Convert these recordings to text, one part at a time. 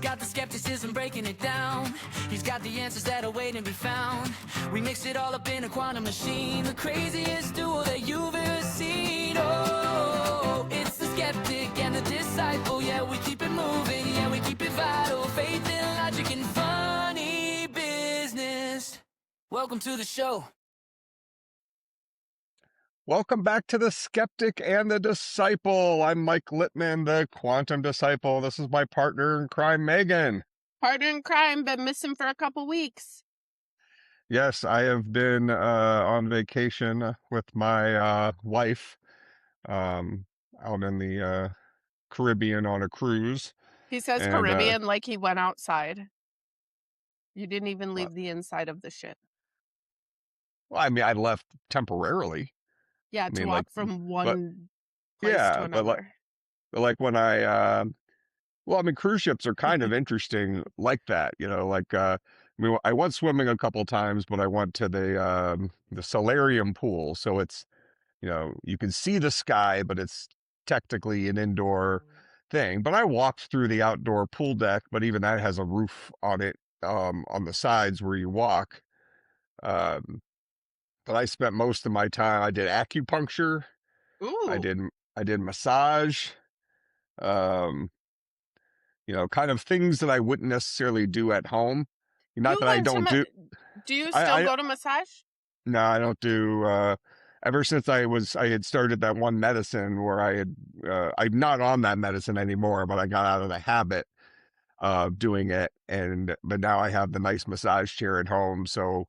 got the skepticism breaking it down. He's got the answers that are waiting to be found. We mix it all up in a quantum machine, the craziest duo that you've ever seen. Oh, it's the skeptic and the disciple. Yeah, we keep it moving, yeah, we keep it vital. Faith and logic and funny business. Welcome to the show. Welcome back to the Skeptic and the Disciple. I'm Mike Littman, the Quantum Disciple. This is my partner in crime, Megan. Partner in crime, been missing for a couple weeks. Yes, I have been on vacation with my wife out in the Caribbean on a cruise. He says And, Caribbean like he went outside. You didn't even leave the inside of the ship. Well, I mean, I left temporarily. Yeah, to walk from one place to another. Like when I well, I mean, cruise ships are kind of interesting like that, you know, like, I mean, I went swimming a couple times, but I went to the solarium pool. So it's, you know, you can see the sky, but it's technically an indoor thing. But I walked through the outdoor pool deck, but even that has a roof on it, on the sides where you walk. But I spent most of my time, I did acupuncture. Ooh. I did massage. You know, kind of things that I wouldn't necessarily do at home. Not that I don't do. Do you still go to massage? No, I don't do. Ever since I had started that one medicine where I'm not on that medicine anymore, but I got out of the habit of doing it. But now I have the nice massage chair at home. So,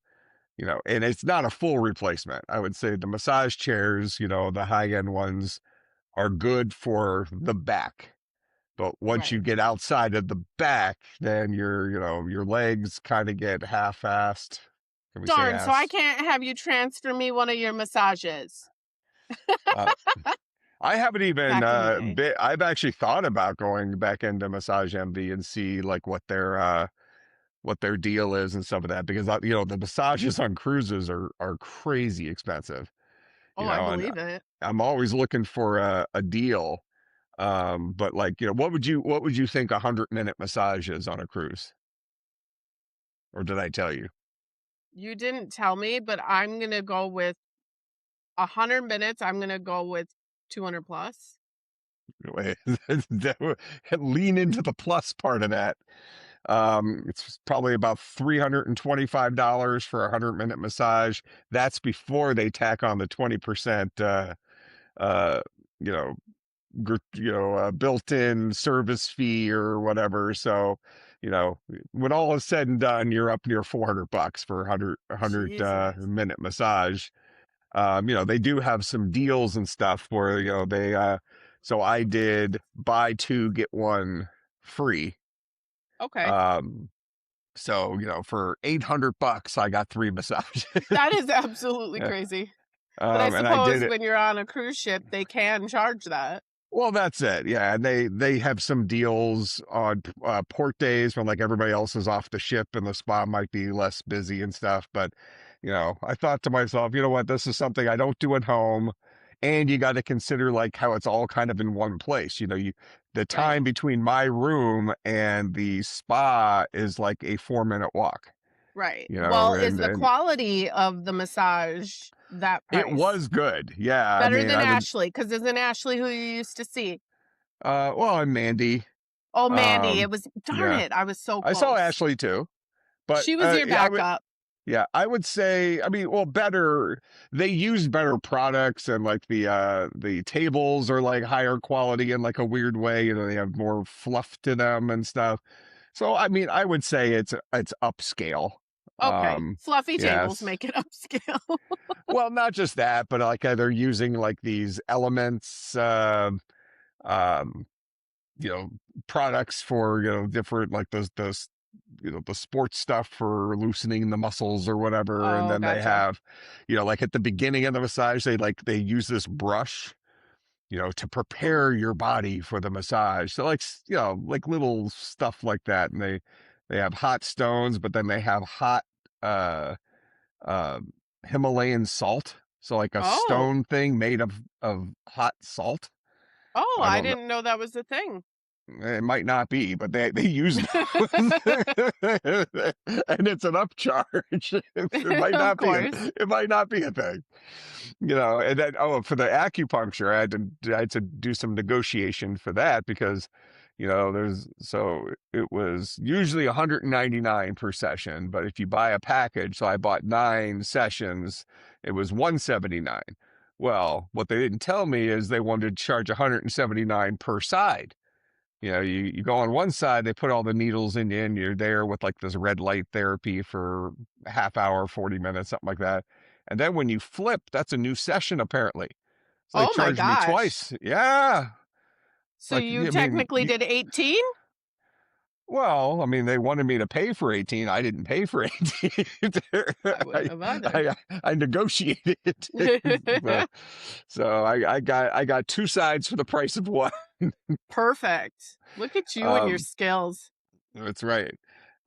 you know, and it's not a full replacement. I would say the massage chairs, you know, the high-end ones are good for the back. But once you get outside of the back, then your legs kind of get half-assed. Darn, so I can't have you transfer me one of your massages. I haven't even I've actually thought about going back into Massage MD and see like what their deal is and stuff of that, because you know, the massages on cruises are crazy expensive. Oh, I believe it. I'm always looking for a deal. But like, you know, what would you think 100-minute massage is on a cruise? Or did I tell you? You didn't tell me, but I'm going to go with 100 minutes. I'm going to go with 200 plus. Lean into the plus part of that. It's probably about $325 for a 100-minute massage. That's before they tack on the 20%, built-in service fee or whatever. So, you know, when all is said and done, you're up near $400 for a 100-minute massage. You know, they do have some deals and stuff where, you know, so I did buy two, get one free. Okay. So, you know, for $800, I got 3 massages. That is absolutely crazy. But I suppose when you're on a cruise ship, they can charge that. Well, that's it. Yeah. And they have some deals on port days when like everybody else is off the ship and the spa might be less busy and stuff. But, you know, I thought to myself, you know what, this is something I don't do at home. And you got to consider like how it's all kind of in one place. You know, the time between my room and the spa is like a 4-minute walk. Right. You know, well, is the quality of the massage that price? It was good. Yeah. Better than Ashley, because isn't Ashley who you used to see? Well, and Mandy. Oh, Mandy. It was, darn it. I was so close. I saw Ashley too. But she was your backup. Yeah, I would say, I mean, well, better, they use better products, and like the tables are like higher quality in like a weird way, you know, they have more fluff to them and stuff. So, I mean, I would say it's upscale. Okay, fluffy tables make it upscale. Well, not just that, but like they're using like these elements, you know, products for, you know, different, like those you know, the sports stuff for loosening the muscles or whatever. And then they have, you know, like at the beginning of the massage, they use this brush, you know, to prepare your body for the massage. So like, you know, like little stuff like that. And they have hot stones, but then they have hot Himalayan salt. So like a stone thing made of hot salt. Oh, I didn't know that was a thing. It might not be, but they use those, and it's an upcharge. It might Of not be course. it might not be a thing, And then for the acupuncture, I had to do some negotiation for that because, it was usually 199 per session, but if you buy a package, so I bought 9 sessions, it was 179. Well, what they didn't tell me is they wanted to charge 179 per side. You go on one side, they put all the needles in you, and you're there with like this red light therapy for a half hour, 40 minutes, something like that. And then when you flip, that's a new session, apparently. So they Oh my charged me gosh. twice. Yeah. So Like, you I mean, technically did 18? well, I mean, they wanted me to pay for 18. I didn't pay for 18. I wouldn't I, have either. I negotiated. But- so I got 2 sides for the price of one. Perfect. Look at you and your Um, skills. That's right.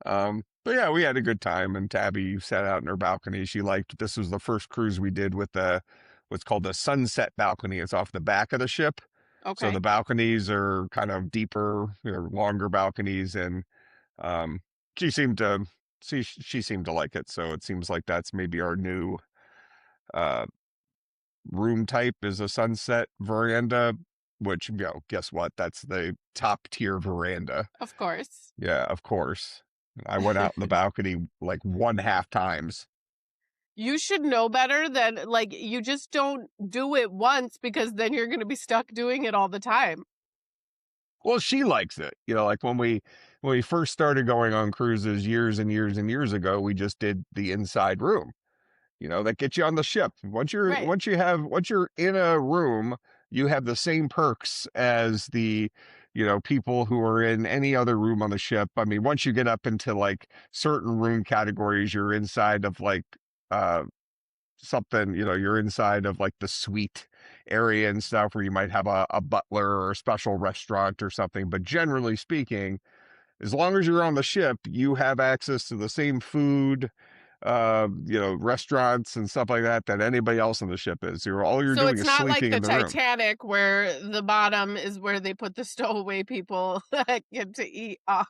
But yeah, we had a good time, and Tabby sat out in her balcony. She liked this was the first cruise we did with the what's called the sunset balcony. It's off the back of the ship. So Okay. the balconies are kind of deeper, longer balconies, and um, she seemed to she seemed to like it. So it seems like that's maybe our new uh, room type is a sunset veranda. Which guess what? That's the top tier veranda. Of course. Yeah, of course. I went out in the balcony like 1/2 times. You should know better than, like, you just don't do it once because then you're going to be stuck doing it all the time. Well, she likes it. Like when we first started going on cruises years and years and years ago, we just did the inside room. That gets you on the ship. Right. Once you're in a room, you have the same perks as the people who are in any other room on the ship. I mean, once you get up into like certain room categories, you're inside of like uh something, you're inside of like the suite area and stuff where you might have a butler or a special restaurant or something. But generally speaking, as long as you're on the ship, you have access to the same food, restaurants and stuff like that anybody else on the ship is. All you're So doing it's is not like sleeping the in the room. Titanic where the bottom is where they put the stowaway people that get to eat off.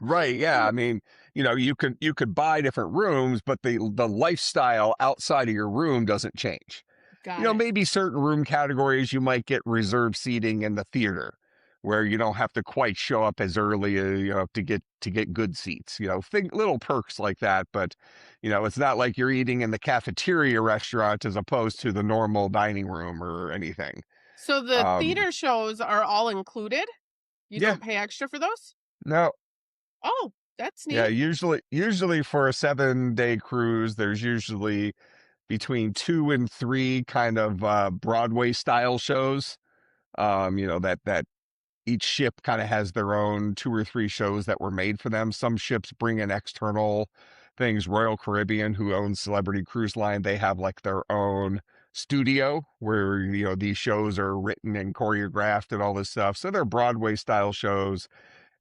Right. Yeah. I mean, you could buy different rooms, but the lifestyle outside of your room doesn't change. Got it. Maybe certain room categories you might get reserved seating in the theater where you don't have to quite show up as early, to get good seats. Think little perks like that, but it's not like you're eating in the cafeteria restaurant as opposed to the normal dining room or anything. So the Um, theater shows are all included? You yeah, don't pay extra for those? no, Oh, that's yeah, neat. usually for a 7-day cruise, there's usually between 2 and 3 kind of Broadway style shows. That each ship kind of has their own 2 or 3 shows that were made for them. Some ships bring in external things. Royal Caribbean, who owns Celebrity Cruise Line, they have like their own studio where these shows are written and choreographed and all this stuff. So they're Broadway style shows,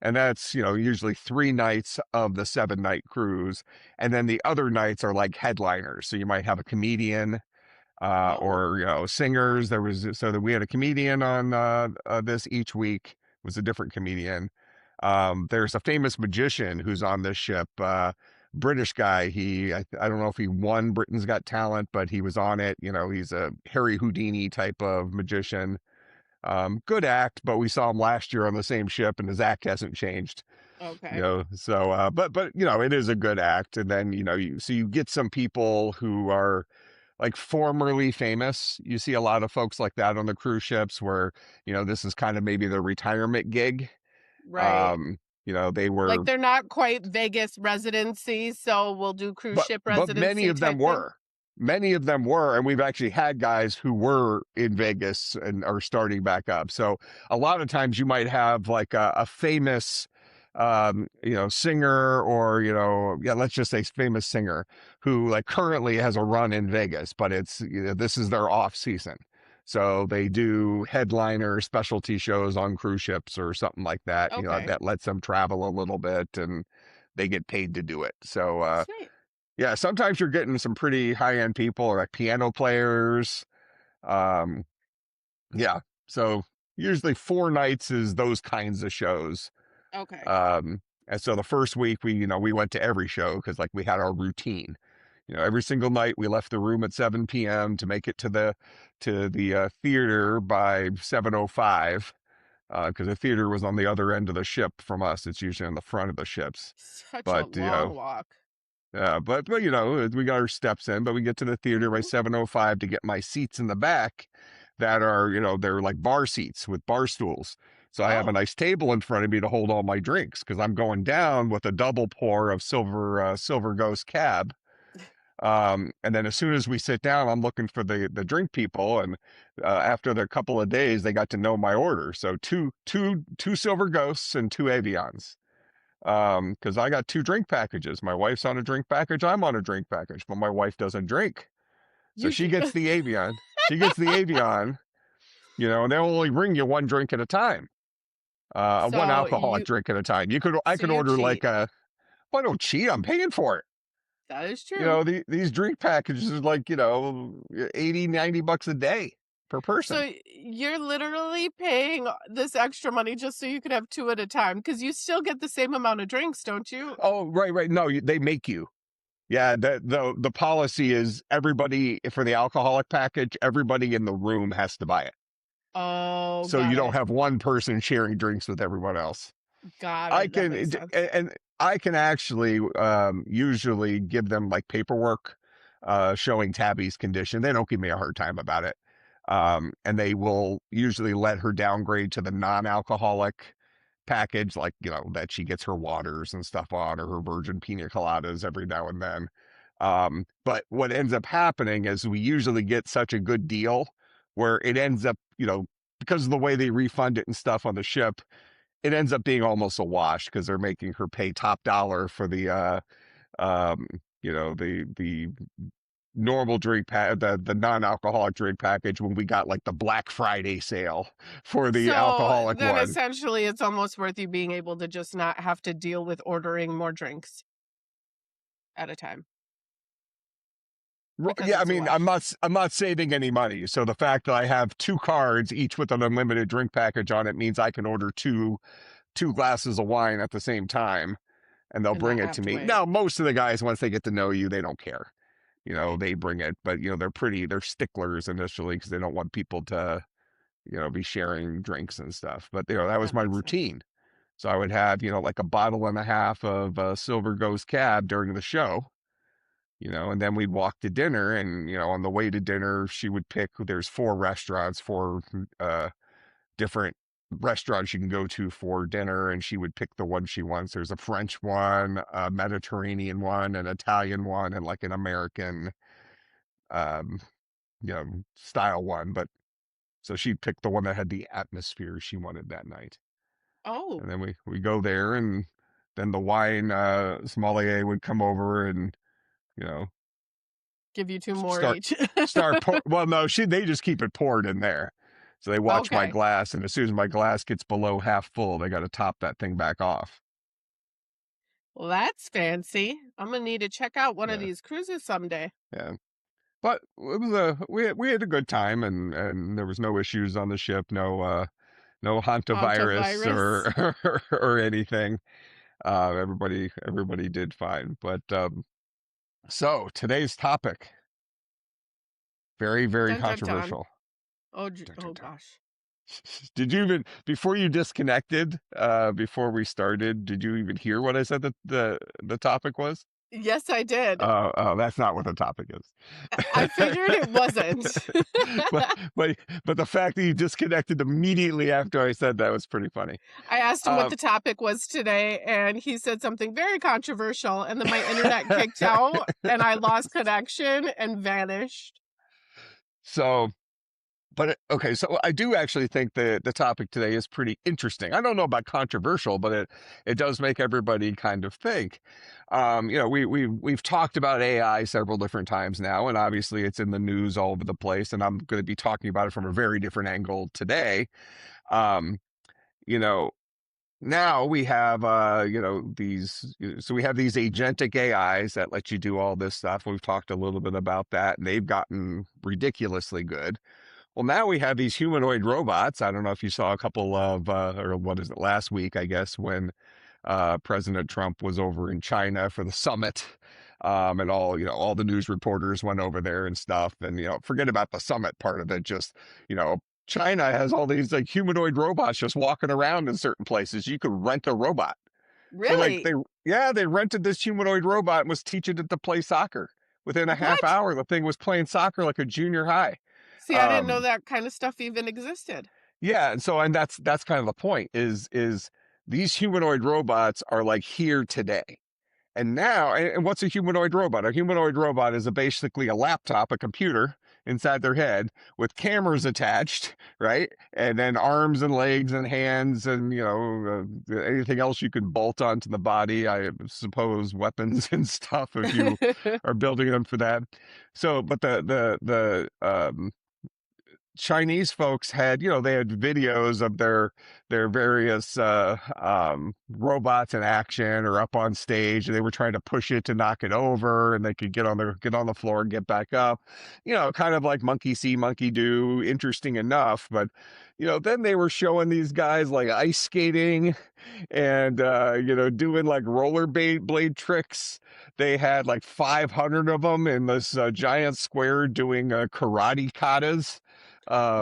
and that's usually 3 nights of the 7-night cruise, and then the other nights are like headliners. So you might have a comedian, Oh, or singers. There was so that we had a comedian on this each week. Was a different comedian. There's a famous magician who's on this ship. British guy. I don't know if he won Britain's Got Talent, but he was on it. He's a Harry Houdini type of magician. Good act, but we saw him last year on the same ship, and his act hasn't changed. okay. So but it is a good act. And then you get some people who are like formerly famous. You see a lot of folks like that on the cruise ships where, this is kind of maybe their retirement gig. Right. They Like were, they're not quite Vegas residencies, so we'll do cruise ship but many residency of them type thing. were. Many of them were, and we've actually had guys who were in Vegas and are starting back up. So a lot of times you might have like a famous, singer, or yeah, let's just say famous singer who like currently has a run in Vegas, but it's this is their off season. So they do headliner specialty shows on cruise ships or something like that. Okay. That lets them travel a little bit, and they get paid to do it. So Sweet. yeah, sometimes you're getting some pretty high end people, like piano players. Um, yeah. So usually 4 nights is those kinds of shows. Okay. And so the first week we went to every show because like we had our routine. Every single night we left the room at 7 p.m. to make it to the theater by 7:05 because the theater was on the other end of the ship from us. It's usually on the front of the ships. Such a But long walk. but we got our steps in, but we get to the theater by Mhm. 7:05 to get my seats in the back that are, they're like bar seats with bar stools. So I have a Oh, nice table in front of me to hold all my drinks because I'm going down with a double pour of Silver Ghost Cab. And then as soon as we sit down, I'm looking for the drink people, and after the couple of days, they got to know my order. So two Silver Ghosts and two Avions. Because I got 2 drink packages. My wife's on a drink package. I'm on a drink package, but my wife doesn't drink, so you she do. gets the Avion. She gets the Avion. And they'll only bring you 1 drink at a time. One So alcoholic drink at a time. I so could you order cheat. like a. Well, I don't cheat. I'm paying for it. That is true. These drink packages are like 80, $90 a day per person. So you're literally paying this extra money just so you could have 2 at a time because you still get the same amount of drinks, don't you? Oh, right. No, they make you. Yeah, the policy is everybody for the alcoholic package. Everybody in the room has to buy it, Oh, so you got don't it. have one person sharing drinks with everyone else. Got I it. That can makes sense. and I can actually usually give them like paperwork showing Tabby's condition. They don't give me a hard time about it. And they will usually let her downgrade to the non-alcoholic package, like that she gets her waters and stuff on, or her virgin pina coladas every now and then. But what ends up happening is we usually get such a good deal where it ends up, because of the way they refund it and stuff on the ship, it ends up being almost a wash because they're making her pay top dollar for the um the normal the non-alcoholic drink package when we got like the Black Friday sale for the So alcoholic then one. essentially it's almost worth you being able to just not have to deal with ordering more drinks at a time because Yeah, I it's a mean, wash. I'm not saving any money. So the fact that I have 2 cards, each with an unlimited drink package on it, means I can order two glasses of wine at the same time, and they'll And bring not it have to to me. wait. Now, most of the guys, once they get to know you, they don't care. Right. They bring it, but they're sticklers initially because they don't want people to be sharing drinks and stuff. But that was That my makes sense. routine. So I would have like a bottle and a half of Silver Ghost Cab during the show. And then we'd walk to dinner, and on the way to dinner, she would pick. There's 4 restaurants, 4 different restaurants you can go to for dinner, and she would pick the one she wants. There's a French one, a Mediterranean one, an Italian one, and like an American um, style one. But so she'd pick the one that had the atmosphere she wanted that night. Oh, And then we go there, and then the wine sommelier would come over and you know give you 2 more start each. well, no, they just keep it poured in there. So they watch my Okay. glass, and as soon as my glass gets below half full, they got to top that thing back off. Well, that's fancy. I'm gonna need to check out one of Yeah, these cruises someday. yeah. But it was we had a good time, and there was no issues on the ship, no hantavirus Hantavirus. or anything. Everybody did fine. But so today's topic, very, very Dun dun dun. controversial. Oh, Dun, dun, oh dun. gosh. Did you even before you disconnected, before we started, did you even hear what I said that the topic was? Yes, I did. Oh, that's not what the topic I is. figured it wasn't. but but the fact that you disconnected immediately after I said that was pretty funny. I asked him what Um, the topic was today, and he said something very controversial, and then my internet kicked out, and I lost connection and vanished. so but okay, so I do actually think the topic today is pretty interesting. I don't know about controversial, but it does make everybody kind of think. We've talked about AI several different times now, and obviously it's in the news all over the place. And I'm going to be talking about it from a very different angle today. Um, you know, Now we have so we have these agentic AIs that let you do all this stuff. We've talked a little bit about that, and they've gotten ridiculously good. Well, now we have these humanoid robots. I don't know if you saw a couple of, or what is it, last week, I guess, when President Trump was over in China for the summit. And all the news reporters went over there and stuff. And, forget about the summit part of it. Just, China has all these like humanoid robots just walking around in certain places. You could rent a robot. So like Really? they rented this humanoid robot and was teaching it to play soccer. Within a half What? hour, the thing was playing soccer like a junior high. See, I didn't know Um, that kind of stuff even existed. yeah, and that's kind of the point is these humanoid robots are like here today. And now, and what's a humanoid robot? A humanoid robot is basically a laptop, a computer inside their head with cameras attached, right? And then arms and legs and hands and, anything else you can bolt onto the body. I suppose weapons and stuff if you are building them for that. So, but the Chinese folks had, they had videos of their various robots in action or up on stage, and they were trying to push it to knock it over, and they could get on the floor and get back up. Kind of like monkey see, monkey do. Interesting enough, but then they were showing these guys like ice skating and doing like blade tricks. They had like 500 of them in this giant square doing karate katas.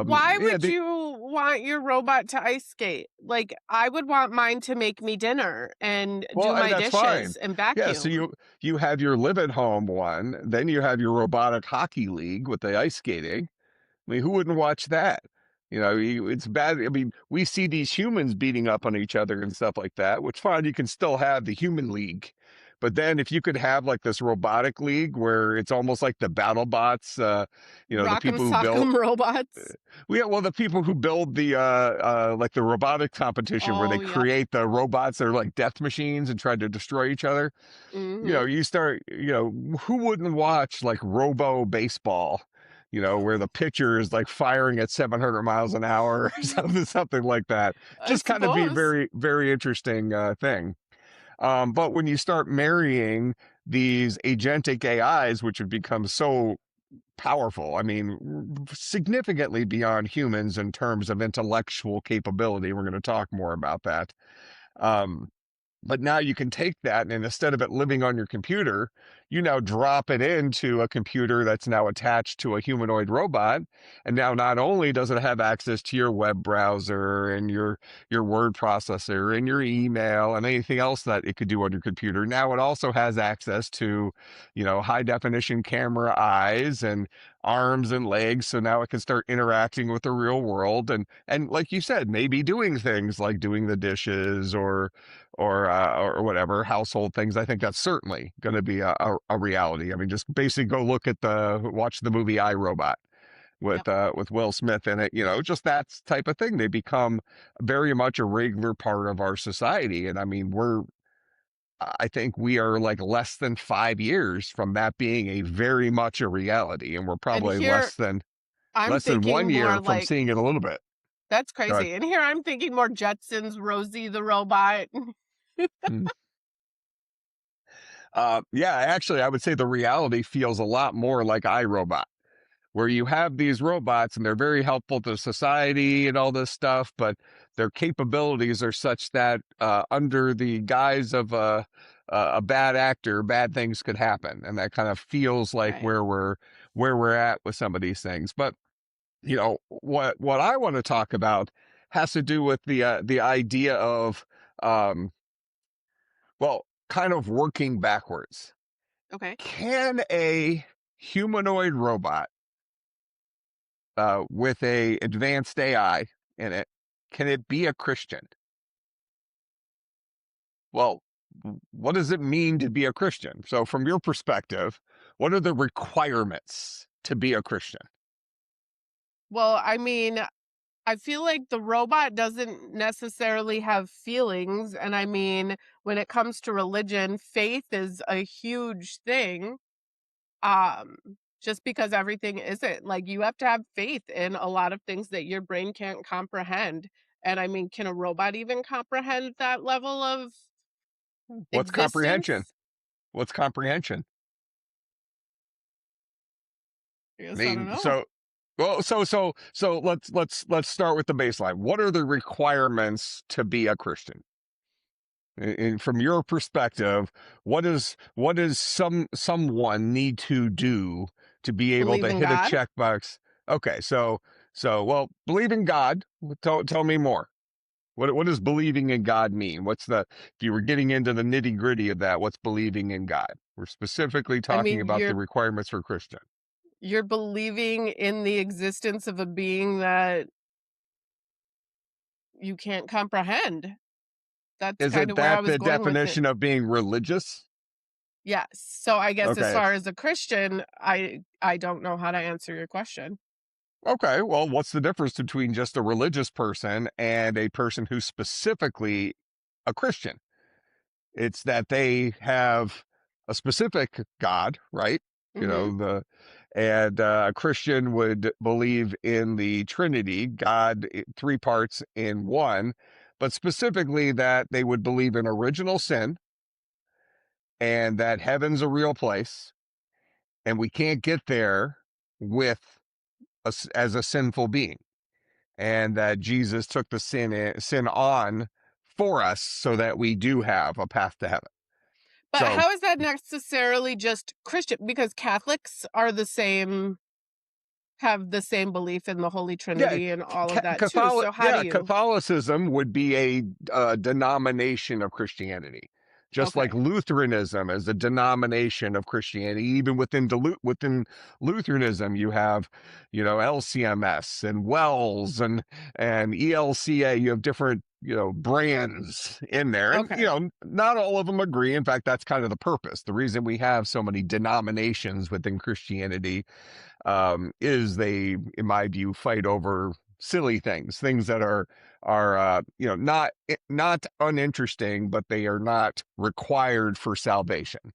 Why Yeah, would you want your robot to ice skate? Like, I would want mine to make me dinner and do well, and my that's fine. dishes and Yeah, so vacuum. you have your live at home one, then you have your robotic hockey league with the ice skating. I mean, who wouldn't watch that? It's bad. I mean, we see these humans beating up on each other and stuff like that, which fine, you can still have the human league. But then if you could have like this robotic league where it's almost like the battle bots, the Rock'em people who build, sock'em robots. the people who build the like the robotic competition where they Oh, yep. create the robots that are like death machines and try to destroy each other. Hmm. You start, who wouldn't watch like Robo Baseball? Where the pitcher is like firing at 700 miles an hour or something like that. I Just kind of be suppose. very, very interesting thing. But when you start marrying these agentic AIs, which have become so powerful, I mean, significantly beyond humans in terms of intellectual capability, we're going to talk more about that. Um, but now you can take that and instead of it living on your computer, you now drop it into a computer that's now attached to a humanoid robot. And now not only does it have access to your web browser and your word processor and your email and anything else that it could do on your computer, now it also has access to, high definition camera eyes and arms and legs. So now it can start interacting with the real world and like you said, maybe doing things like doing the dishes or whatever household things. I think that's certainly going to be a reality. I mean, just basically go watch the movie iRobot Yep. with Will Smith in it. Just that type of thing. They become very much a regular part of our society, and I mean, I think we are like less than 5 years from that being a very much a reality, and we're And probably here I'm less than thinking one more year from like, seeing it a little bit. that's Go ahead. crazy. And here I'm thinking more Jetsons, Rosie the robot. Hmm. Yeah, actually, I would say the reality feels a lot more like iRobot, where you have these robots and they're very helpful to society and all this stuff, but their capabilities are such that under the guise of a bad actor, bad things could happen, and that kind of feels like Right. where we're at with some of these things. But what I want to talk about has to do with the idea of kind of working backwards. Okay. Can a humanoid robot with a advanced AI in it, can it be a Christian? Well, what does it mean to be a Christian? So, from your perspective, what are the requirements to be a Christian? Well, I mean, I feel like the robot doesn't necessarily have feelings. And I mean, when it comes to religion, faith is a huge thing. Um, just because everything isn't like you have to have faith in a lot of things that your brain can't comprehend. And I mean, can a robot even comprehend that level of What's comprehension? existence? What's comprehension? I I guess I don't mean, so know. Well, so let's start with the baseline. What are the requirements to be a Christian? And from your perspective, what does someone need to do to be able Believe to in hit a God. checkbox? Okay, so well, believe in God. Tell me more. What does believing in God mean? If you were getting into the nitty gritty of that, what's believing in God? We're specifically I talking mean, about the you're requirements for Christian. you're believing in the existence of a being that you can't comprehend. That's Is kind it of where I that was the going with it. definition of being religious? Yes. So I guess as Okay. far as a Christian, I don't know how to answer your question. Okay, well, what's the difference between just a religious person and a person who's specifically a Christian? It's that they have a specific God, right? You Mhm. know, and a Christian would believe in the Trinity, God, three parts in one, but specifically that they would believe in original sin and that heaven's a real place, and we can't get there with us as a sinful being, and that Jesus took the sin on for us so that we do have a path to heaven. But So how is that necessarily just Christian? Because Catholics are the same, have the same belief in the Holy yeah, Trinity and all of that too. So how do yeah, you? Catholicism would be a denomination of Christianity, just like Okay. Lutheranism is a denomination of Christianity. Even within Lutheranism, you have, LCMS and Wells and ELCA. You have different, brands in there, and Okay. not all of them agree. In fact, that's kind of the purpose. The reason we have so many denominations within Christianity is they, in my view, fight over silly things that are not uninteresting, but they are not required for salvation.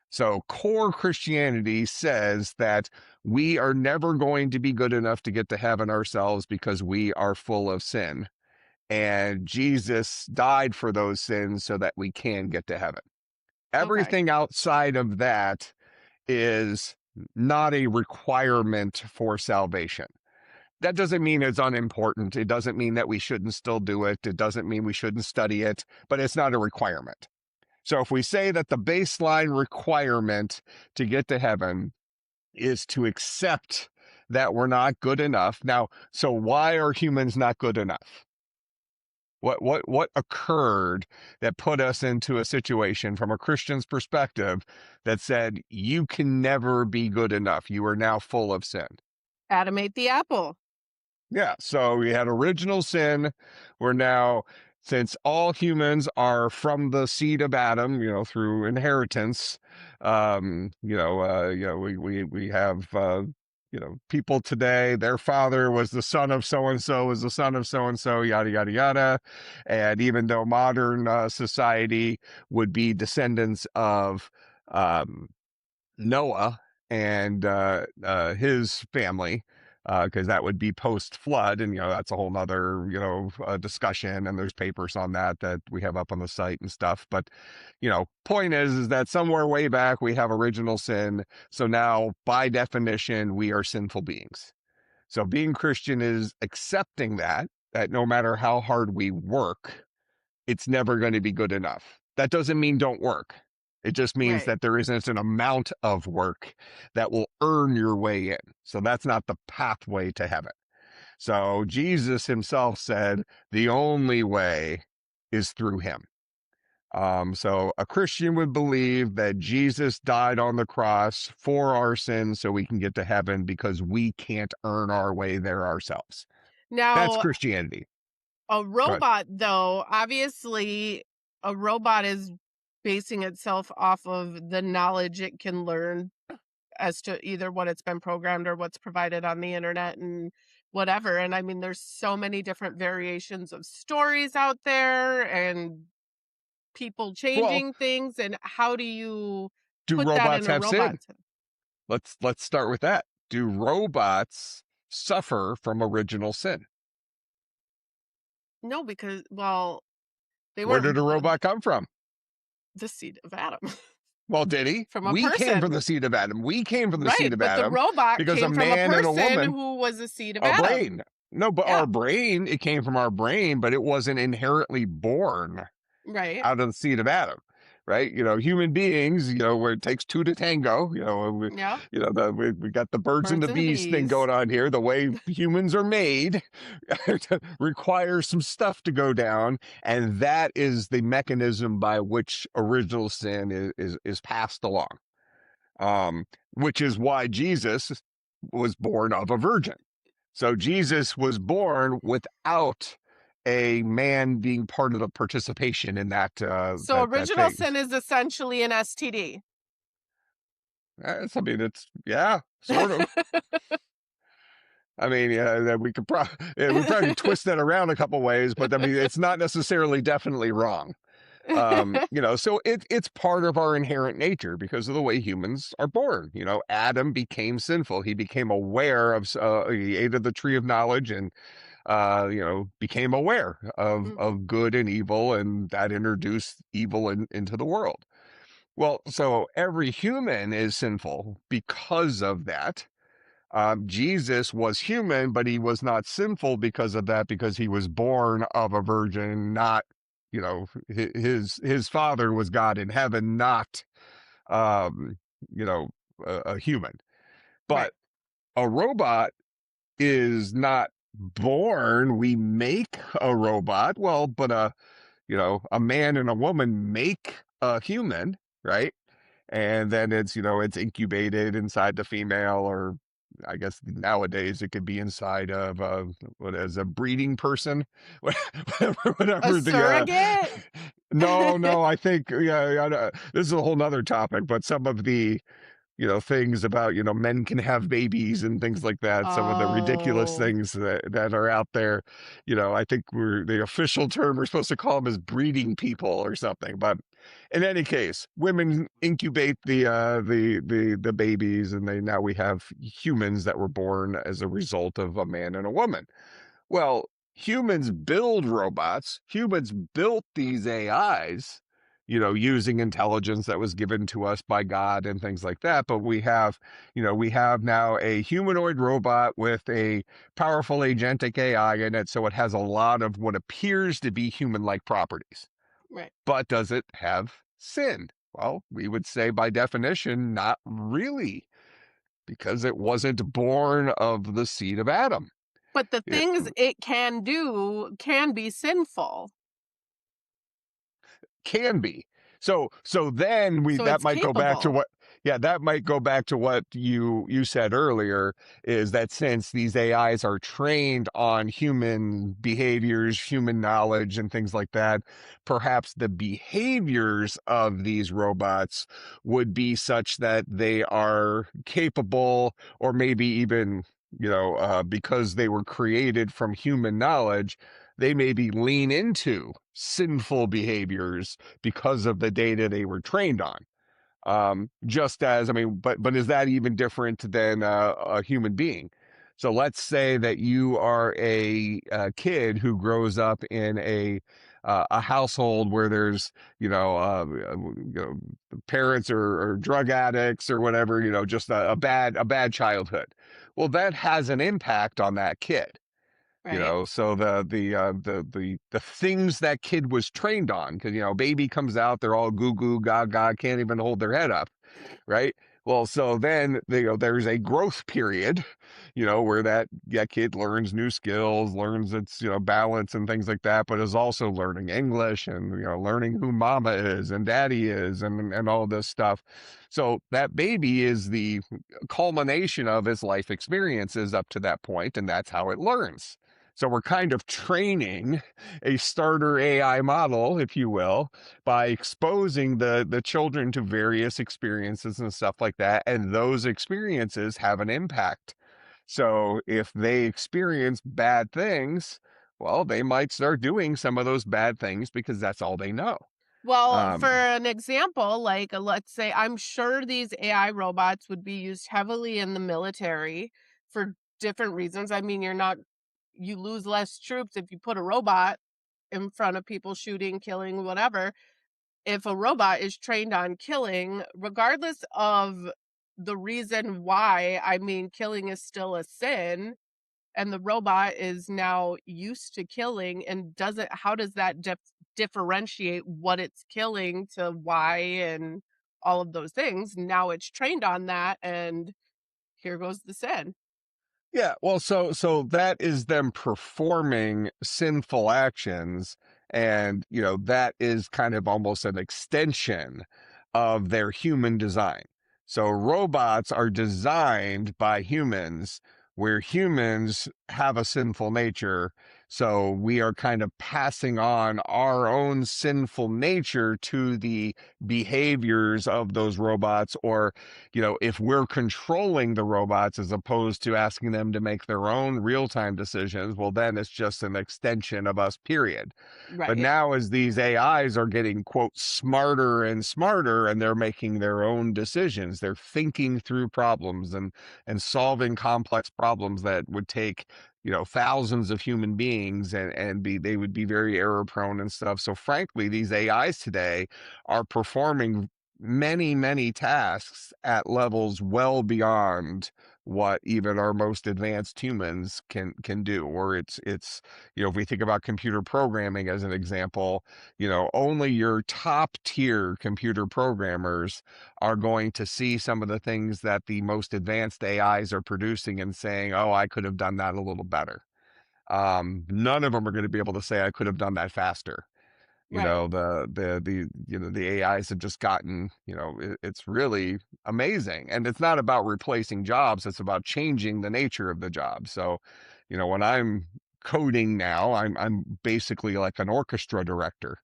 So core Christianity says that we are never going to be good enough to get to heaven ourselves because we are full of sin. And Jesus died for those sins so that we can get to heaven. Okay. Everything outside of that is not a requirement for salvation. That doesn't mean it's unimportant. It doesn't mean that we shouldn't still do it. It doesn't mean we shouldn't study it, but it's not a requirement. So if we say that the baseline requirement to get to heaven is to accept that we're not good enough. Now, so why are humans not good enough? What occurred that put us into a situation from a Christian's perspective that said you can never be good enough? You are now full of sin. Adam ate the apple. Yeah, so we had original sin. We're now, since all humans are from the seed of Adam, through inheritance, we have, people today. Their father was the son of so and so, was the son of so and so, yada yada yada. And even though modern society would be descendants of um, Noah and his family, because that would be post flood, and that's a whole nother discussion, and there's papers on that we have up on the site and stuff. But point is that somewhere way back we have original sin, so now by definition we are sinful beings. So being Christian is accepting that no matter how hard we work, it's never going to be good enough. That doesn't mean don't work. It just means Right. that there isn't an amount of work that will earn your way in. So that's not the pathway to heaven. So Jesus himself said the only way is through him. So a Christian would believe that Jesus died on the cross for our sins so we can get to heaven because we can't earn our way there ourselves. That's Now, Christianity. a But robot, though, obviously, a robot is basing itself off of the knowledge it can learn as to either what it's been programmed or what's provided on the internet and whatever. And I mean, there's so many different variations of stories out there and people well, changing things. And how do you do put that robots in a have sin? robot? Let's start with that. Do robots suffer from original sin? No, because, well, they Where did weren't a robot come from? the seed of Adam. Well, did he? from a We came from person. the seed of Adam. We came from the seed Right, of but the Adam robot because a came from a man and a person woman, who was a seed of a Adam. brain. No, but Yeah, our brain, it came from our brain, but it wasn't inherently born right. out of the seed of Adam, right? Human beings, where it takes two to tango. Yeah, We got the birds and birds the and bees thing bees. going on here. The way humans are made requires some stuff to go down, and that is the mechanism by which original sin is passed along. Which is why Jesus was born of a virgin. So Jesus was born without a man being part of the participation in So that original thing. sin is essentially an STD. I mean, it's yeah, sort of. I mean, yeah, that we probably twist that around a couple ways, but I mean, it's not necessarily definitely wrong. So it's part of our inherent nature because of the way humans are born. Adam became sinful. He became aware of, he ate of the tree of knowledge and became aware Mhm. of good and evil, and that introduced evil into the world. Well, so every human is sinful because of that. Jesus was human, but he was not sinful because of that, because he was born of a virgin, not, his father was God in heaven, not, um, you know, a human. Right. But a robot is not born. We make a robot. Well, but a man and a woman make a human, right? And then it's incubated inside the female, or I guess nowadays it could be inside of what is a breeding person, A whatever the surrogate? no, I think this is a whole nother topic, but some of the things about, men can have babies and things like that. Some of the ridiculous Oh, things that are out there, I think the official term we're supposed to call them is breeding people or something. But in any case, women incubate the babies, and now we have humans that were born as a result of a man and a woman. Well, humans build robots. Humans built these AIs, using intelligence that was given to us by God and things like that. But we have now a humanoid robot with a powerful agentic AI in it. So it has a lot of what appears to be human-like properties. right. But does it have sin? Well, we would say by definition, not really, because it wasn't born of the seed of Adam. But the It, things it can do can be sinful. can be. So then So that it's might go back to capable. what, yeah, that might go back to what you said earlier, is that since these AIs are trained on human behaviors, human knowledge and things like that, perhaps the behaviors of these robots would be such that they are capable, or maybe even because they were created from human knowledge, they maybe lean into sinful behaviors because of the data they were trained on. Just as, I mean, but is that even different than a human being? So let's say that you are a kid who grows up in a household where there's parents are drug addicts or whatever, just a bad childhood. Well, that has an impact on that kid. Right. So the things that kid was trained on, because baby comes out, they're all goo goo gaga, can't even hold their head up, right? Well, so then there's a growth period, where that kid learns new skills, learns its balance and things like that, but is also learning English and learning who mama is and daddy is and all this stuff. So that baby is the culmination of his life experiences up to that point, and that's how it learns. So we're kind of training a starter AI model, if you will, by exposing the children to various experiences and stuff like that. And those experiences have an impact. So if they experience bad things, well, they might start doing some of those bad things because that's all they know. Well, for Um, an example, like let's say, I'm sure these AI robots would be used heavily in the military for different reasons. I mean, you lose less troops if you put a robot in front of people shooting, killing, whatever. if a robot is trained on killing, regardless of the reason why, I mean, killing is still a sin, and the robot is now used to killing and doesn't how does that differentiate what it's killing to why and all of those things? Now it's trained on that, and here goes the sin. Yeah, well, so that is them performing sinful actions, and that is kind of almost an extension of their human design. So robots are designed by humans, where humans have a sinful nature. So we are kind of passing on our own sinful nature to the behaviors of those robots, or if we're controlling the robots as opposed to asking them to make their own real-time decisions, well, then it's just an extension of us, period. But Right. now, as these AIs are getting, quote, smarter and smarter, and they're making their own decisions, they're thinking through problems and solving complex problems that would take, thousands of human beings, and they would be very error prone and stuff. So frankly, these AIs today are performing many, many tasks at levels well beyond what even our most advanced humans can do. Or it's if we think about computer programming as an example, only your top tier computer programmers are going to see some of the things that the most advanced AIs are producing and saying, oh, I could have done that a little better. None of them are going to be able to say I could have done that faster. Right. The AIs have just gotten, it's really amazing. And it's not about replacing jobs, it's about changing the nature of the job. So when I'm coding now, I'm basically like an orchestra director,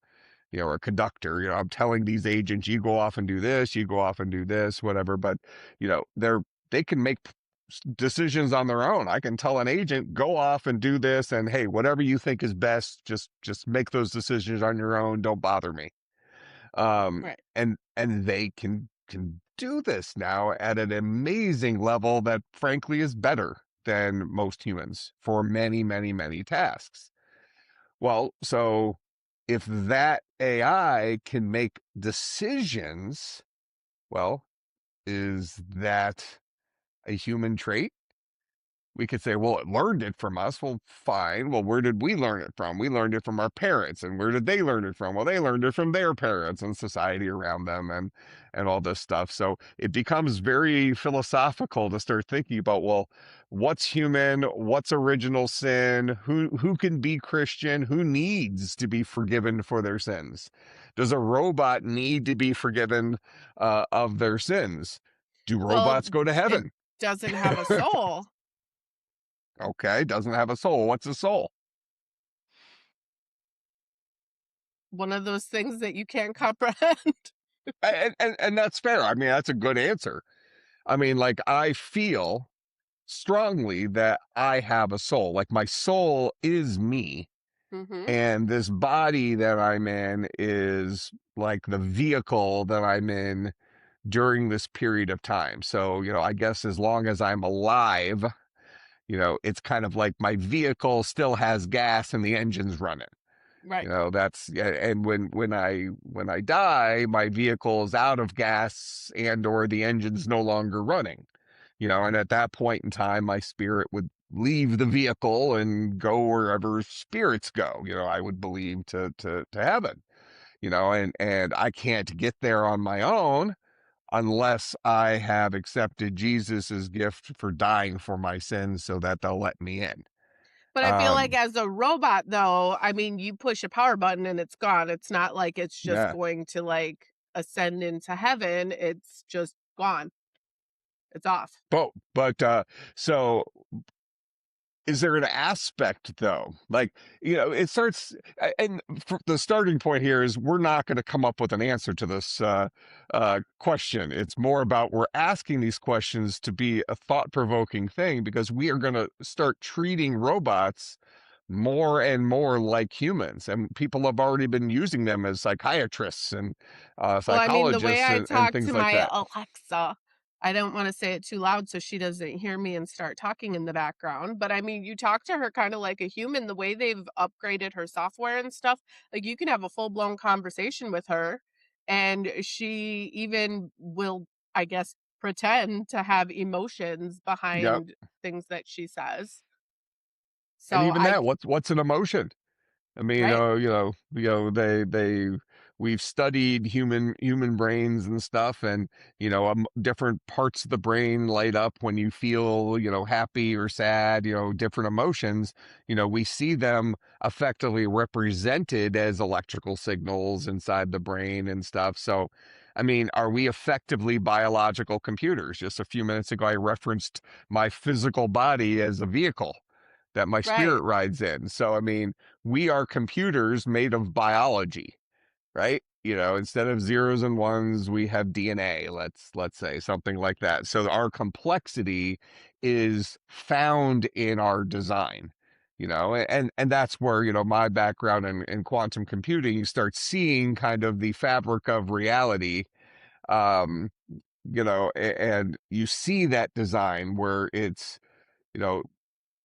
or a conductor. I'm telling these agents, you go off and do this, you go off and do this, whatever. But they can make decisions on their own. I can tell an agent, go off and do this, and hey, whatever you think is best, just make those decisions on your own. Don't bother me. Right. And they can do this now at an amazing level that frankly is better than most humans for many, many, many tasks. Well, so if that AI can make decisions, well, is that a human trait? We could say, well, it learned it from us. Well, fine. Well, where did we learn it from? We learned it from our parents. And where did they learn it from? Well, they learned it from their parents and society around them, and all this stuff. So it becomes very philosophical to start thinking about, well, what's human? What's original sin? Who can be Christian? Who needs to be forgiven for their sins? Does a robot need to be forgiven of their sins? Do Well, robots go to it heaven? doesn't have a soul. Okay, doesn't have a soul. What's a soul? One of those things that you can't comprehend. And that's fair. I mean, that's a good answer. I mean, like, I feel strongly that I have a soul. Like, my soul is me, Mhm. and this body that I'm in is like the vehicle that I'm in during this period of time. So, I guess as long as I'm alive, it's kind of like my vehicle still has gas and the engine's running. Right. That's, yeah. And when I die, my vehicle is out of gas and or the engine's no longer running. And at that point in time, my spirit would leave the vehicle and go wherever spirits go. I would believe to heaven. And I can't get there on my own unless I have accepted Jesus's gift for dying for my sins so that they'll let me in. But I feel like Um, as a robot though, I mean, you push a power button and it's gone. It's not like it's just yeah. going to like ascend into heaven. It's just gone. It's off. But so is there an aspect though, like, it starts, and the starting point here is we're not going to come up with an answer to this question. It's more about we're asking these questions to be a thought-provoking thing, because we are going to start treating robots more and more like humans, and people have already been using them as psychiatrists and Well, I mean, the way psychologists I and talk to things like my that. Alexa, I don't want to say it too loud so she doesn't hear me and start talking in the background. But I mean, you talk to her kind of like a human, the way they've upgraded her software and stuff. Like you can have a full blown conversation with her and she even will, I guess, pretend to have emotions Yep. behind things that she says. And So even I that, what's an emotion? I mean, right, we've studied human brains and stuff, and different parts of the brain light up when you feel, happy or sad, different emotions. We see them effectively represented as electrical signals inside the brain and stuff. So, I mean, are we effectively biological computers? Just a few minutes ago, I referenced my physical body as a vehicle that my right, spirit rides in. So, I mean, we are computers made of biology, right? Instead of zeros and ones, we have DNA, let's say something like that. So our complexity is found in our design, and that's where, my background in quantum computing, you start seeing kind of the fabric of reality. Um, and you see that design where it's, you know,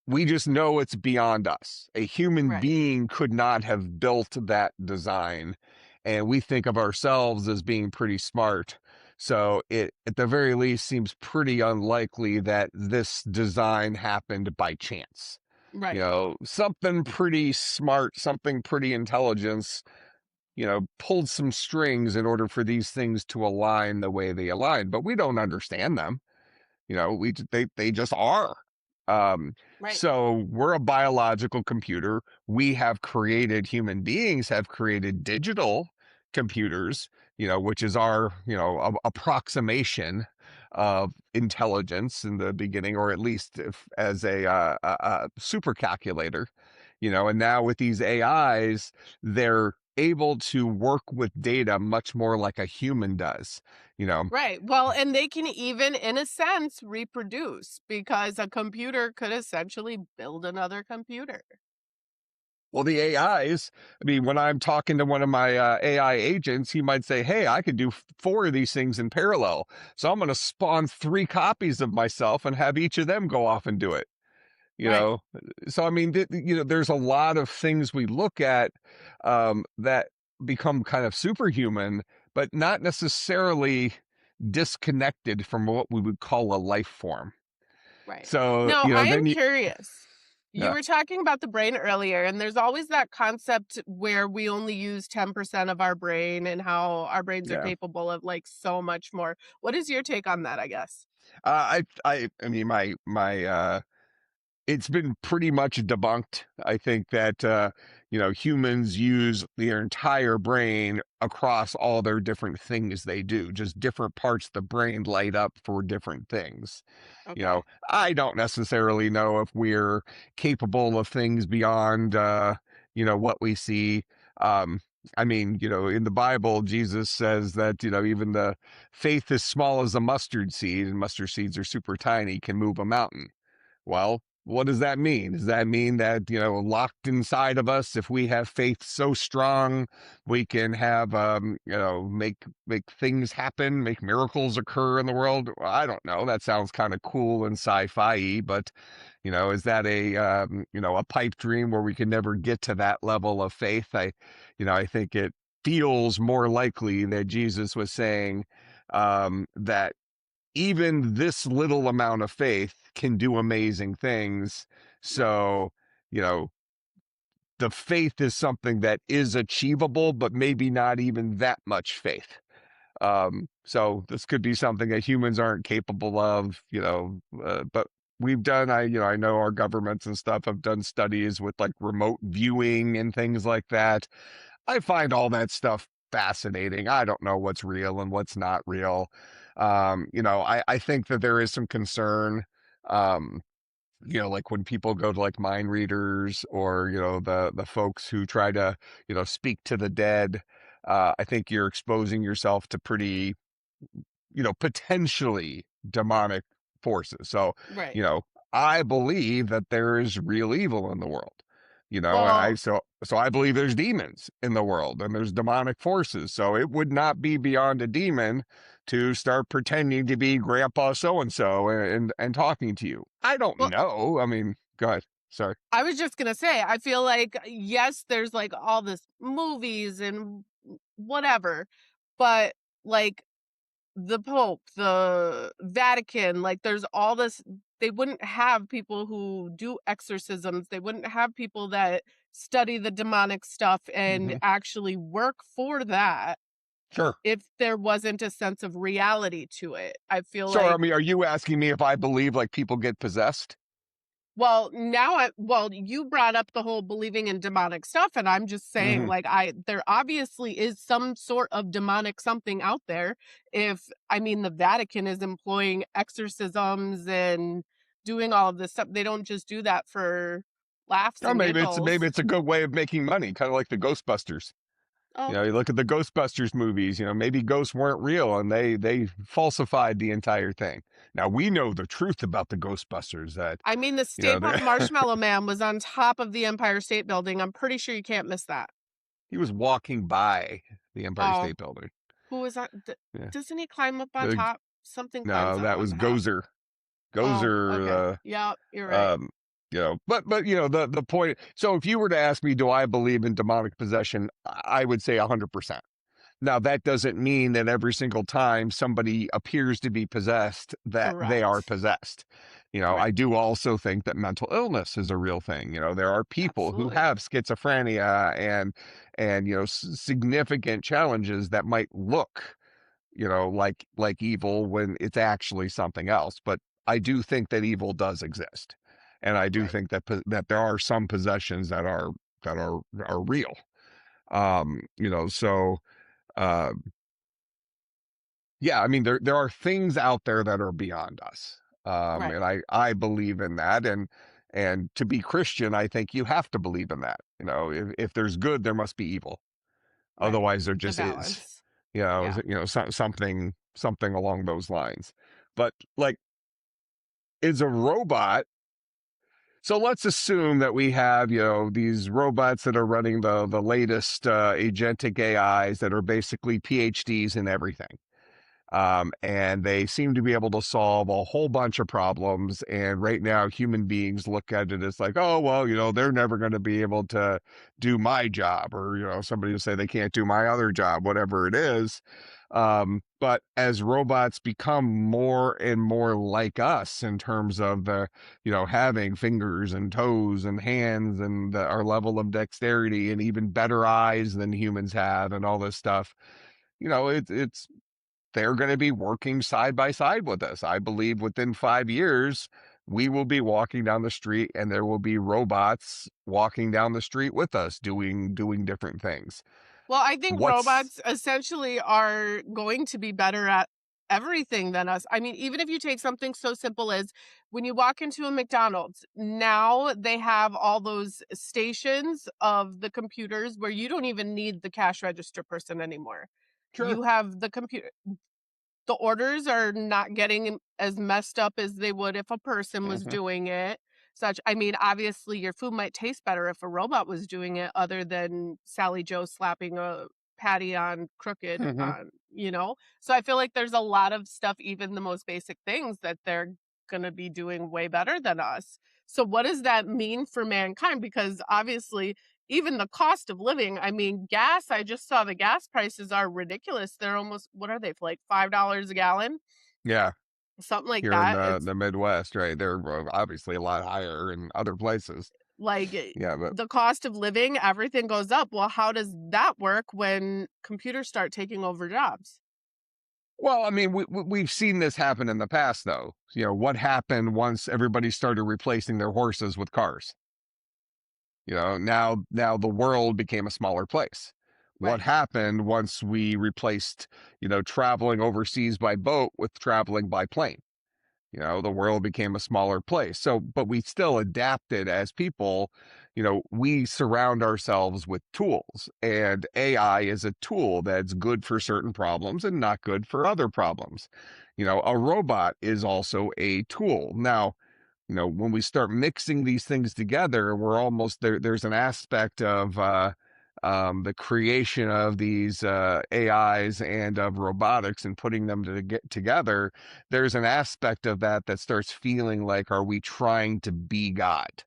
we just know it's beyond us. A human right, being could not have built that design. And we think of ourselves as being pretty smart. So it, at the very least, seems pretty unlikely that this design happened by chance. right, Something pretty smart, something pretty intelligence, pulled some strings in order for these things to align the way they align. But we don't understand them. They just are. um right, so we're a biological computer. We have created, human beings have created digital computers, which is our, approximation of intelligence in the beginning, or at least if, as a super calculator. And now with these AIs, they're able to work with data much more like a human does. you know right. Well, and they can even, in a sense, reproduce because a computer could essentially build another computer. Well, the AIs, I mean, when I'm talking to one of my AI agents, he might say, hey, I could do four of these things in parallel. So I'm going to spawn three copies of myself and have each of them go off and do it. You Right, know, so I mean, there's a lot of things we look at that become kind of superhuman, but not necessarily disconnected from what we would call a life form. right. So, Now, I am then you, curious. You yeah, were talking about the brain earlier, and there's always that concept where we only use 10% of our brain and how our brains are yeah. capable of like so much more. What is your take on that, I guess? I mean, it's been pretty much debunked. I think that humans use their entire brain across all their different things they do. Just different parts of the brain light up for different things. You Okay. know, I don't necessarily know if we're capable of things beyond what we see. Um, I mean, in the Bible, Jesus says that, even the faith as small as a mustard seed, and mustard seeds are super tiny, can move a mountain. Well, what does that mean? Does that mean that, locked inside of us, if we have faith so strong, we can have, make things happen, make miracles occur in the world? Well, I don't know. That sounds kind of cool and sci-fi, but, is that a pipe dream where we can never get to that level of faith? I think it feels more likely that Jesus was saying, that even this little amount of faith can do amazing things. Right. So, you know, the faith is something that is achievable, but maybe not even that much faith. So this could be something that humans aren't capable of, but we've done, I know our governments and stuff have done studies with like remote viewing and things like that. I find all that stuff fascinating. I don't know what's real and what's not real. I think that there is some concern, um, like when people go to like mind readers, or, the folks who try to, speak to the dead. I think you're exposing yourself to pretty, potentially demonic forces. So, Right. you know, I believe that there is real evil in the world. And I Well, so I believe there's demons in the world and there's demonic forces. So it would not be beyond a demon to start pretending to be Grandpa so and so and talking to you. I don't well, know. I mean, go ahead. Sorry. I was just gonna say, I feel like yes, there's like all this movies and whatever, but like the Pope, the Vatican, like there's all this. They wouldn't have people who do exorcisms. They wouldn't have people that study the demonic stuff and Hmm. actually work for that Sure. if there wasn't a sense of reality to it. I feel So, I like, mean, are you asking me if I believe like people get possessed? well, you brought up the whole believing in demonic stuff, and I'm just saying, Hmm. like, there obviously is some sort of demonic something out there. If, I mean, the Vatican is employing exorcisms and doing all of this stuff, they don't just do that for laughs Or and maybe giggles. it's a good way of making money, kind of like the Ghostbusters. Oh, You look at the Ghostbusters movies, maybe ghosts weren't real and they falsified the entire thing. Now we know the truth about the Ghostbusters that, I mean, the you know, Stay Puft Marshmallow Man was on top of the Empire State Building. I'm pretty sure you can't miss that. he was walking by the Empire Oh, State Building. who was on? Yeah. Doesn't he climb up on The, top? Something climbs no, up that on was top. Gozer. Oh, okay. Gozer, Yeah, you're right. um, but the point. So if you were to ask me, do I believe in demonic possession? I would say 100%. Now, that doesn't mean that every single time somebody appears to be possessed, that they are Correct. possessed. Right. I do also think that mental illness is a real thing. There are people who Absolutely. have schizophrenia and significant challenges that might look, like evil when it's actually something else. But I do think that evil does exist, and I do Right. think that there are some possessions that are real. So. Uh, yeah, I mean there are things out there that are beyond us. Right. And I believe in that, and to be Christian, I think you have to believe in that. If there's good, there must be evil. Right. Otherwise there The just is. balance. Yeah. Something along those lines. But like, is a robot, so let's assume that we have, these robots that are running the latest agentic AIs that are basically PhDs in everything. And they seem to be able to solve a whole bunch of problems. And right now, human beings look at it as like, oh, well, they're never going to be able to do my job, or, somebody will say they can't do my other job, whatever it is. But as robots become more and more like us in terms of having fingers and toes and hands and our level of dexterity and even better eyes than humans have and all this stuff, it's they're going to be working side by side with us. I believe within 5 years, we will be walking down the street and there will be robots walking down the street with us doing different things. Well, I think What's robots essentially are going to be better at everything than us. I mean, even if you take something so simple as when you walk into a McDonald's, now they have all those stations of the computers where you don't even need the cash register person anymore. Sure. You have the computer. The orders are not getting as messed up as they would if a person was Hmm. doing it. Such, I mean, obviously your food might taste better if a robot was doing it other than Sally Joe slapping a patty on crooked Hmm. on. So I feel like there's a lot of stuff, even the most basic things, that they're going to be doing way better than us. So what does that mean for mankind? Because obviously even the cost of living, I mean, gas, I just saw the gas prices are ridiculous. They're almost, what are they, for like $5 a gallon? Yeah, Something like here in that. the It's the Midwest, right? They're obviously a lot higher in other places. like Yeah, but the cost of living, everything goes up. Well, how does that work when computers start taking over jobs? well, I mean, we've seen this happen in the past, though. What happened once everybody started replacing their horses with cars? Now the world became a smaller place. What Right. happened once we replaced, traveling overseas by boat with traveling by plane? The world became a smaller place. So, but we still adapted as people. We surround ourselves with tools, and AI is a tool that's good for certain problems and not good for other problems. A robot is also a tool. Now, when we start mixing these things together, we're almost there. There's an aspect of the creation of these AIs and of robotics and putting them to get together. There's an aspect of that starts feeling like, are we trying to be God?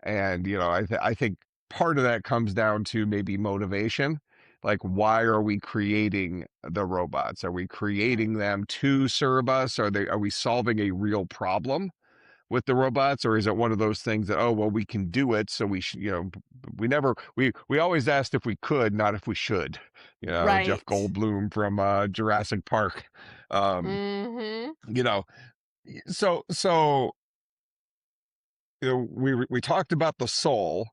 And I think part of that comes down to maybe motivation. like, why are we creating the robots? Are we creating them to serve us? Are we solving a real problem with the robots, or is it one of those things that, oh well, we can do it, so we should, we always asked if we could, not if we should. Jeff Right. Goldblum from Jurassic Park. um Mm-hmm. you know so we talked about the soul,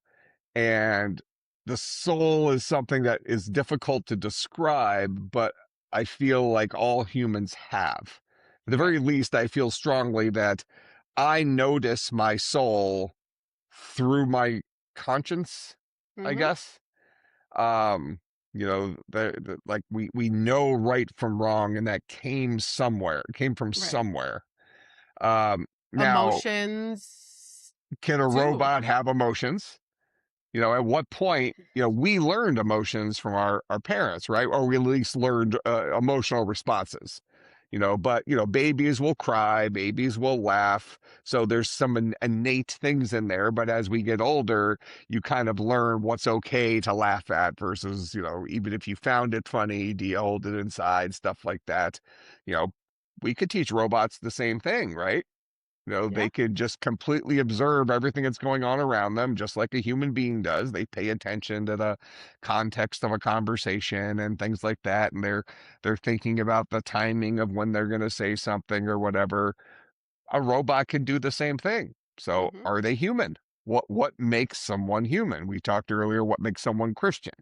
and the soul is something that is difficult to describe, but I feel like all humans have. At the very Right. least, I feel strongly that I notice my soul through my conscience, I Mm-hmm. guess. Like we know right from wrong, and that came somewhere. It came from Right. somewhere. Now, Emotions can a too. robot have emotions? At what point, we learned emotions from our parents, right? Or we at least learned emotional responses. But babies will cry, babies will laugh. So there's some innate things in there. But as we get older, you kind of learn what's okay to laugh at versus, even if you found it funny, do you hold it inside, stuff like that. You know, we could teach robots the same thing, right? Yeah. They could just completely observe everything that's going on around them, just like a human being does. They pay attention to the context of a conversation and things like that, and they're thinking about the timing of when they're going to say something or whatever. A robot can do the same thing. So, Mm-hmm. are they human? What makes someone human? We talked earlier. What makes someone Christian?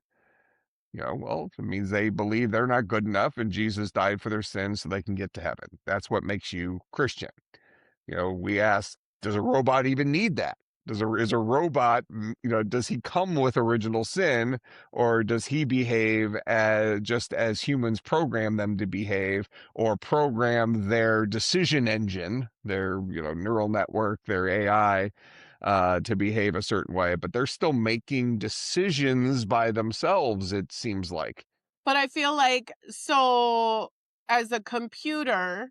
Well, it means they believe they're not good enough, and Jesus died for their sins so they can get to heaven. That's what makes you Christian. We ask, does a robot even need that? Is a robot, does he come with original sin, or does he behave as just as humans program them to behave, or program their decision engine, their, neural network, their AI, to behave a certain way, but they're still making decisions by themselves, it seems like. But I feel like, so as a computer,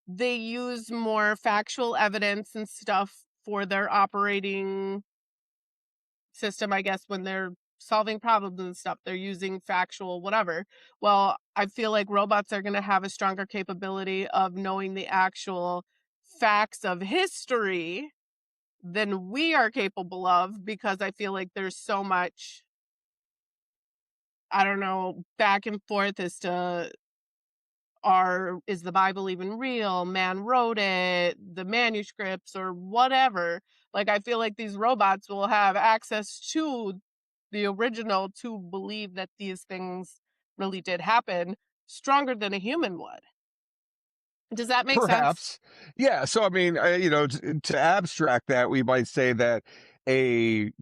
they use more factual evidence and stuff for their operating system, I guess, when they're solving problems and stuff. They're using factual whatever. Well, I feel like robots are going to have a stronger capability of knowing the actual facts of history than we are capable of, because I feel like there's so much, I don't know, back and forth as to, is the Bible even real? Man wrote it, the manuscripts or whatever. Like, I feel like these robots will have access to the original to believe that these things really did happen stronger than a human would. Does that make sense? Perhaps. Yeah. So, I mean, to abstract that, we might say that an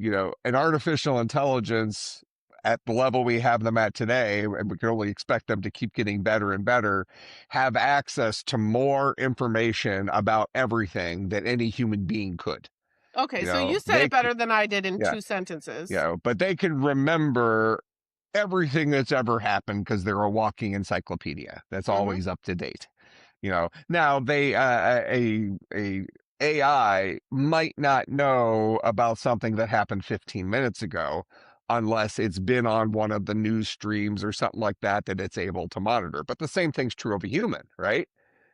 artificial intelligence at the level we have them at today, and we can only expect them to keep getting better and better, have access to more information about everything than any human being could. Okay, so you said They, it better than I did in yeah, 2 sentences. but they can remember everything that's ever happened because they're a walking encyclopedia that's Mm-hmm. always up to date. Now they a AI might not know about something that happened 15 minutes ago unless it's been on one of the news streams or something like that it's able to monitor. But the same thing's true of a human, right?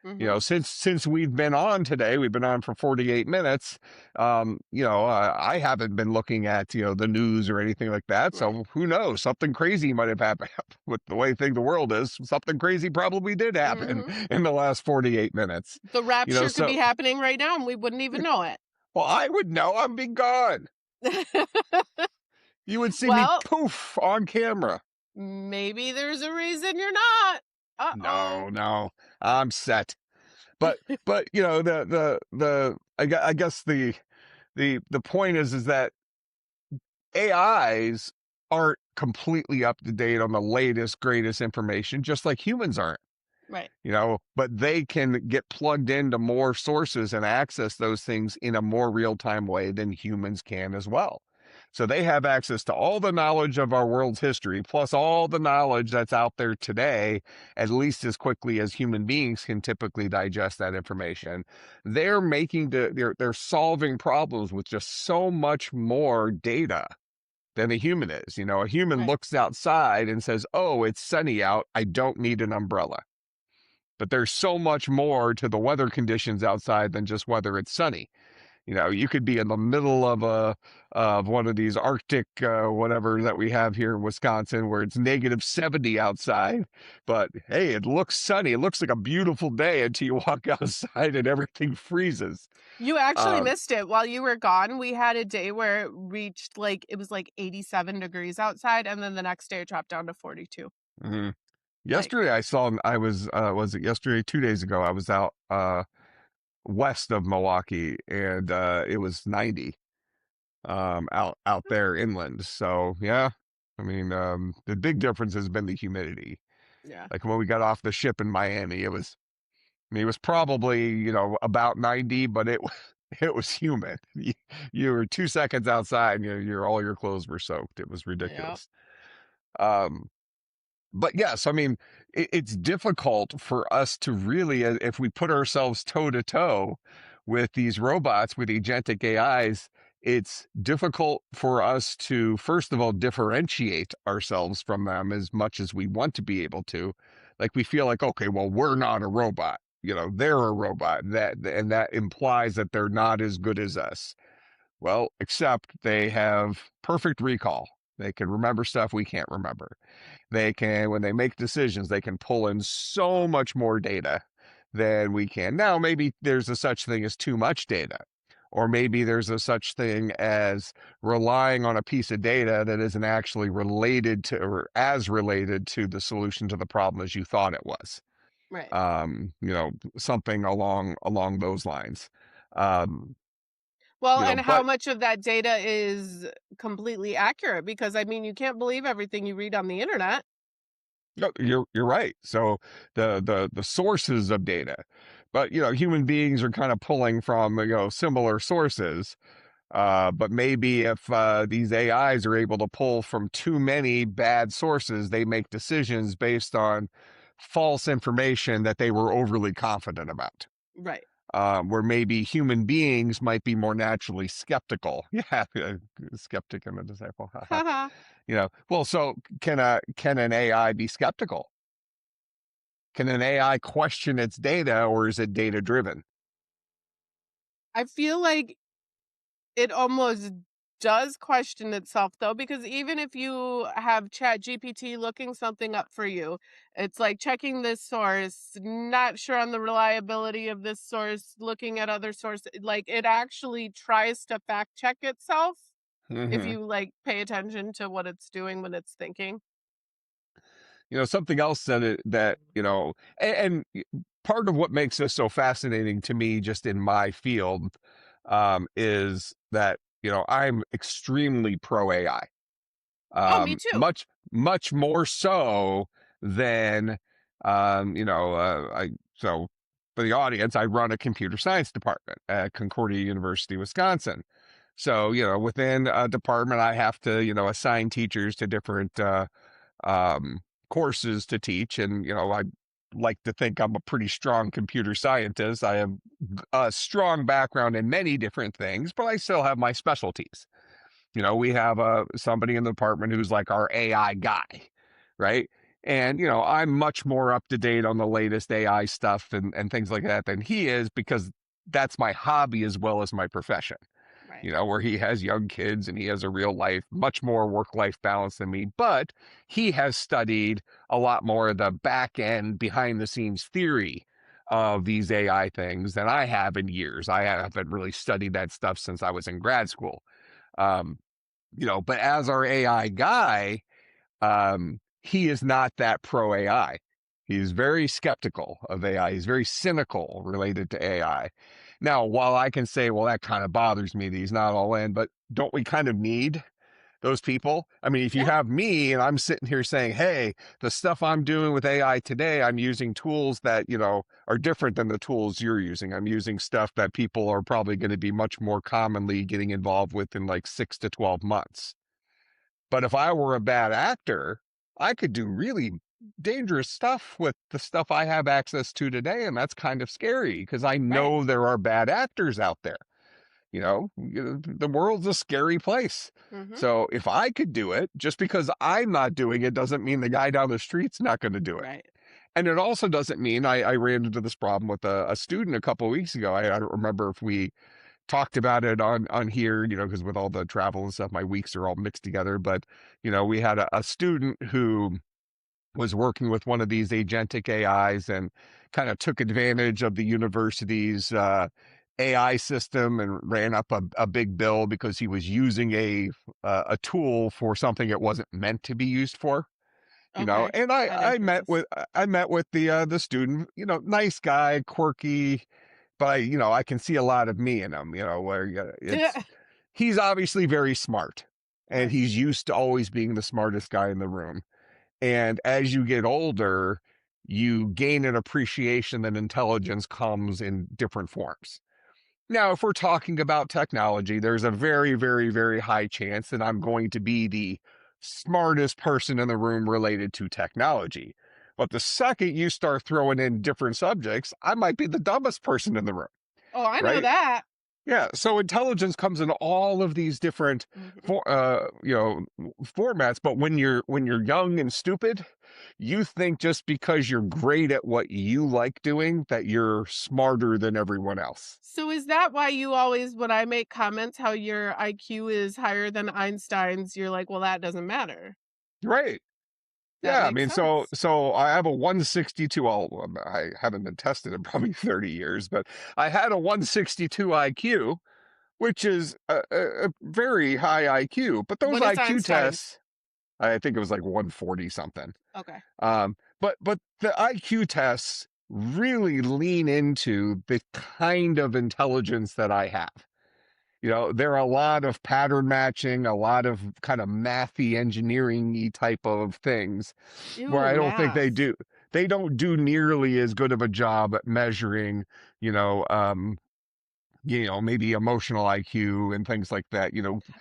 Mm-hmm. Since we've been on today, we've been on for 48 minutes. I haven't been looking at, the news or anything like that. Right. So who knows? Something crazy might have happened with the way the world is. Something crazy probably did happen Mm-hmm. in the last 48 minutes. The rapture could So, be happening right now and we wouldn't even know it. well, I would know. I'm be gone. You would see me Well, poof on camera. maybe there's a reason you're not. Uh-oh. No, I'm set. But I guess the point is that AIs aren't completely up to date on the latest greatest information, just like humans aren't. Right. But they can get plugged into more sources and access those things in a more real-time way than humans can as well. So they have access to all the knowledge of our world's history, plus all the knowledge that's out there today, at least as quickly as human beings can typically digest that information. They're solving problems with just so much more data than a human is. A human Right. looks outside and says, oh, it's sunny out. I don't need an umbrella. But there's so much more to the weather conditions outside than just whether it's sunny. You could be in the middle of one of these Arctic whatever that we have here in Wisconsin, where it's -70 outside, but hey, it looks sunny. It looks like a beautiful day until you walk outside and everything freezes. You actually Um, missed it. While you were gone, we had a day where it reached it was like 87 degrees outside, and then the next day it dropped down to 42. mhm. Like, Yesterday I was it yesterday? 2 days ago, I was out west of Milwaukee, and it was 90 out there inland. So yeah, I mean, the big difference has been the humidity. yeah. Like when we got off the ship in Miami, it was probably, about 90, but it was humid. You were 2 seconds outside and all your clothes were soaked. It was Yeah. ridiculous. Um, but yes, I mean, it's difficult for us to really, if we put ourselves toe to toe with these robots, with agentic AIs, it's difficult for us to, first of all, differentiate ourselves from them as much as we want to be able to. Like we feel like, okay, well, we're not a robot. They're a robot. And that implies that they're not as good as us. Well, except they have perfect recall. They can remember stuff we can't remember. When they make decisions, they can pull in so much more data than we can. Now, maybe there's a such thing as too much data, or maybe there's a such thing as relying on a piece of data that isn't actually related to or as related to the solution to the problem as you thought it was. Right. Something along those lines. Um, Well, and how but much of that data is completely accurate? Because I mean, you can't believe everything you read on the internet. no, you're right. So the sources of data, but human beings are kind of pulling from similar sources. But maybe if these AIs are able to pull from too many bad sources, they make decisions based on false information that they were overly confident about. Right. Where maybe human beings might be more naturally skeptical. Yeah, skeptic and a disciple. Haha. Well, so can an AI be skeptical? Can an AI question its data, or is it data driven? I feel like it almost does question itself though, because even if you have Chat GPT looking something up for you, it's like checking this source, not sure on the reliability of this source, looking at other sources. Like it actually tries to fact check itself if Hmm. you pay attention to what it's doing when it's thinking. Something else that and part of what makes this so fascinating to me, just in my field, is that I'm extremely pro AI. Oh, me too. Much more so than I so for the audience, I run a computer science department at Concordia University, Wisconsin. So within a department, I have to assign teachers to different um, courses to teach, and I like to think I'm a pretty strong computer scientist. I have a strong background in many different things, but I still have my specialties. We have somebody in the department who's like our AI guy, right? And I'm much more up to date on the latest AI stuff and things like that than he is, because that's my hobby as well as my profession. Right. Where he has young kids and he has a real life, much more work-life balance than me. But he has studied a lot more of the back end, behind the scenes theory of these AI things than I have in years. I haven't really studied that stuff since I was in grad school. Um, but as our AI guy, he is not that pro AI. He's very skeptical of AI. He's very cynical related to AI. Now, while I can say, well, that kind of bothers me that he's not all in, but don't we kind of need those people? I mean, if you Yeah. have me and I'm sitting here saying, hey, the stuff I'm doing with AI today, I'm using tools that, are different than the tools you're using. I'm using stuff that people are probably going to be much more commonly getting involved with in like 6 to 12 months. But if I were a bad actor, I could do really dangerous stuff with the stuff I have access to today. And that's kind of scary because I Right. know there are bad actors out there. The world's a scary place. Mm-hmm. So if I could do it, just because I'm not doing it doesn't mean the guy down the street's not going to do it. Right. And it also doesn't mean I ran into this problem with a student a couple of weeks ago. I don't remember if we talked about it on here, because with all the travel and stuff, my weeks are all mixed together. But, we had a student who was working with one of these agentic AIs and kind of took advantage of the university's AI system and ran up a big bill because he was using a tool for something it wasn't meant to be used for. Okay. And I didn't I hear met this. with the student, nice guy, quirky, but I can see a lot of me in him, where he's obviously very smart and Right. he's used to always being the smartest guy in the room. And as you get older, you gain an appreciation that intelligence comes in different forms. Now, if we're talking about technology, there's a very, very, very high chance that I'm going to be the smartest person in the room related to technology. But the second you start throwing in different subjects, I might be the dumbest person in the room, Oh, I know right? that. Yeah, so intelligence comes in all of these different Mm-hmm. formats, but when you're young and stupid, you think just because you're great at what you like doing that you're smarter than everyone else. So is that why you always, when I make comments how your IQ is higher than Einstein's, you're like, well, that doesn't matter. Right. That Yeah, I makes mean, so sense. so I have a 162. I haven't been tested in probably 30 years, but I had a 162 IQ, which is a very high IQ. But those What is IQ Einstein's? tests, I think it was like 140 something. Okay. But the IQ tests really lean into the kind of intelligence that I have. There are a lot of pattern matching, a lot of kind of mathy engineering-y type of things where Ew, I don't think they math. do. They don't do nearly as good of a job at measuring, you know, um, maybe emotional IQ and things like that.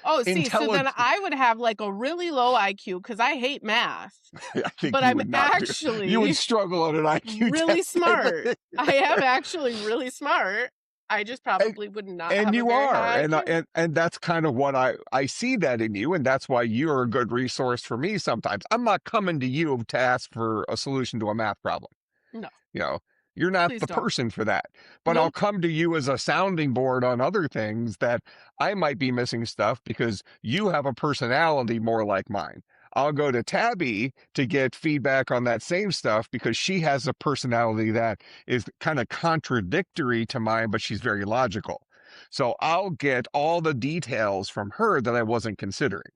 Oh, see, so then Intelligence. I would have like a really low IQ because I hate math, I think but you I'm would not do. You would actually struggle on an IQ really test. I smart. think. I am actually really smart. I just And probably would not and have a you very are, high and IQ. that's kind of what I see that in you, and that's why you're a good resource for me sometimes. I'm not coming to you to ask for a solution to a math problem. No, You know, you're not please the don't. person for that. But I'll Nope. come to you as a sounding board on other things that I might be missing stuff because you have a personality more like mine. I'll go to Tabby to get feedback on that same stuff because she has a personality that is kind of contradictory to mine, but she's very logical. So I'll get all the details from her that I wasn't considering.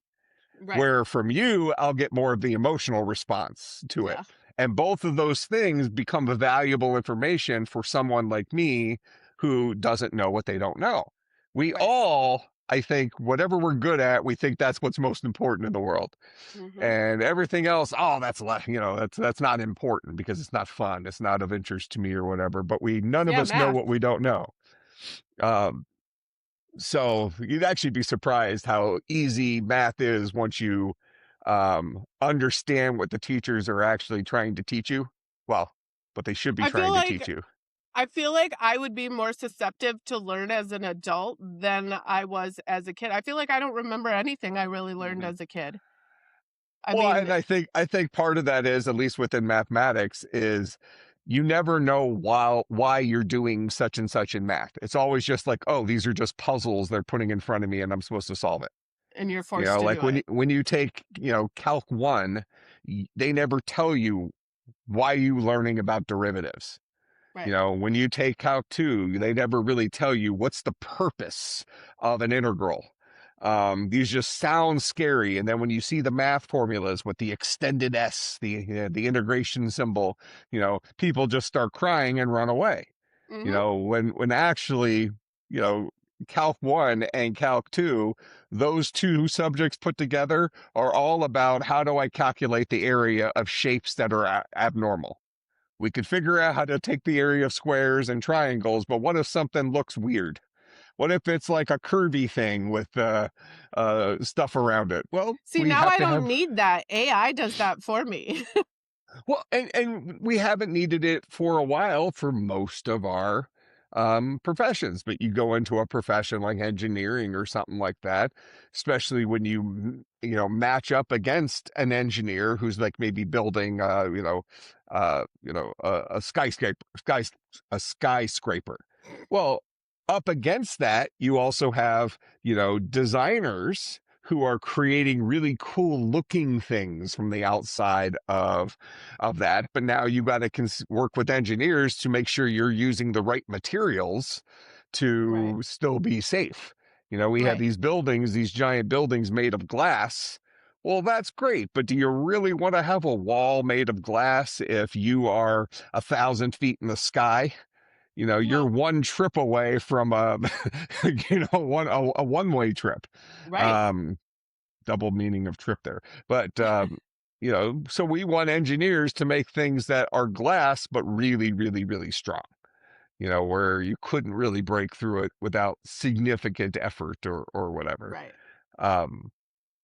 Right. Where from you, I'll get more of the emotional response to it. Yeah. And both of those things become valuable information for someone like me who doesn't know what they don't know. We Right. all, I think, whatever we're good at, we think that's what's most important in the world. Mm-hmm. And everything else, oh, that's not important because it's not fun. It's not of interest to me or whatever. But none of Yeah, us know math. what we don't know. Um, so you'd actually be surprised how easy math is once you understand what the teachers are actually trying to teach you. Well, what they should be I feel trying to like teach you. I feel like I would be more susceptible to learn as an adult than I was as a kid. I feel like I don't remember anything I really learned Mhm. as a kid. I Well, and mean, I think part of that is, at least within mathematics, is you never know why you're doing such and such in math. It's always just like, oh, these are just puzzles they're putting in front of me and I'm supposed to solve it. and you're forced to Like do when it. you take, Calc 1, they never tell you why you learning about derivatives. Right. When you take Calc 2, they never really tell you what's the purpose of an integral. These just sound scary. And then when you see the math formulas with the extended S, the integration symbol, people just start crying and run away. Mm-hmm. When actually, you know, Calc 1 and Calc 2, those two subjects put together are all about how do I calculate the area of shapes that are abnormal. We could figure out how to take the area of squares and triangles, but what if something looks weird? What if it's like a curvy thing with stuff around it? Well, See, we now have I to don't have, need that. AI does that for me. well, and we haven't needed it for a while for most of our professions, but you go into a profession like engineering or something like that, especially when you match up against an engineer who's like maybe building a skyscraper. Well, up against that, you also have, designers who are creating really cool looking things from the outside of that. But now you got to work with engineers to make sure you're using the right materials Right. to still be safe. We have Right. these buildings, these giant buildings made of glass. Well, that's great, but do you really want to have a wall made of glass if you are 1,000 feet in the sky? You're No. one trip away from a one-way trip. Right. Um, Double meaning of trip there. But so we want engineers to make things that are glass, but really, really, really strong. Where you couldn't really break through it without significant effort or whatever. Right. Um,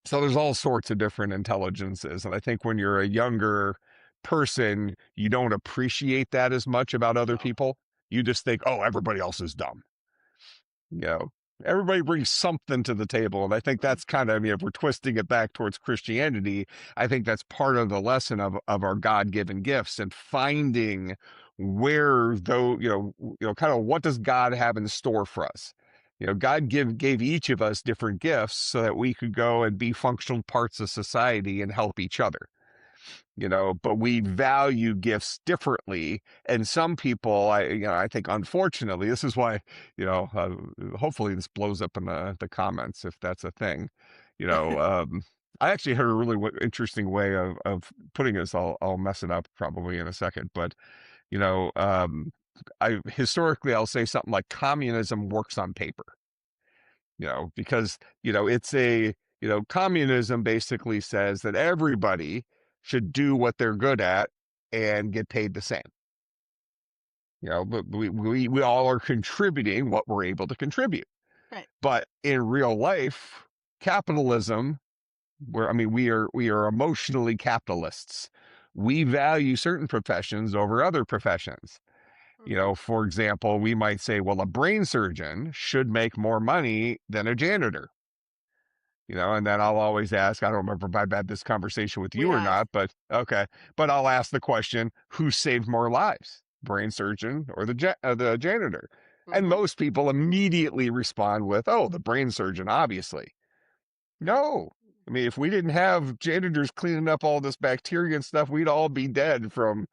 so there's all sorts of different intelligences, and I think when you're a younger person, you don't appreciate that as much about other No. people. You just think, oh, everybody else is dumb. you know Everybody brings something to the table, and I think that's kind of, if we're twisting it back towards Christianity, I think that's part of the lesson of our God-given gifts, and finding where, though, kind of what does God have in store for us. God gave each of us different gifts so that we could go and be functional parts of society and help each other. But we value gifts differently. And some people, I think, unfortunately, this is why, hopefully this blows up in the comments if that's a thing. I actually heard a really interesting way of putting this. I'll mess it up probably in a second, but, you know, um, I'll say something like communism works on paper, because, communism basically says that everybody should do what they're good at and get paid the same. But we all are contributing what we're able to contribute. Right. But in real life, capitalism, we are emotionally capitalists. We value certain professions over other professions. Mm-hmm. For example, we might say, well, a brain surgeon should make more money than a janitor. And then I'll always ask, I don't remember if I've had this conversation with We you or have. not, but okay. But I'll ask the question, who saved more lives, brain surgeon or the janitor? And Mm-hmm. most people immediately respond with, oh, the brain surgeon, obviously. Right. No. I mean, if we didn't have janitors cleaning up all this bacteria and stuff, we'd all be dead from,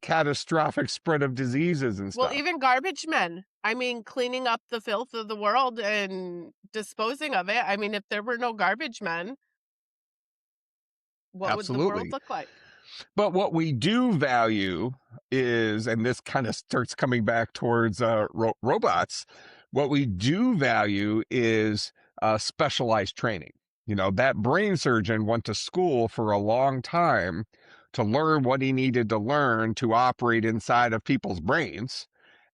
catastrophic spread of diseases and Well, stuff. even garbage men. I mean, cleaning up the filth of the world and disposing of it. I mean, if there were no garbage men, what would the world Absolutely. look like? But what we do value is, and this kind of starts coming back towards robots, what we do value is specialized training. That brain surgeon went to school for a long time to learn what he needed to learn to operate inside of people's brains.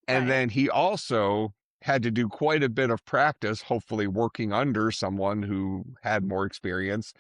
And Right. then he also had to do quite a bit of practice, hopefully working under someone who had more experience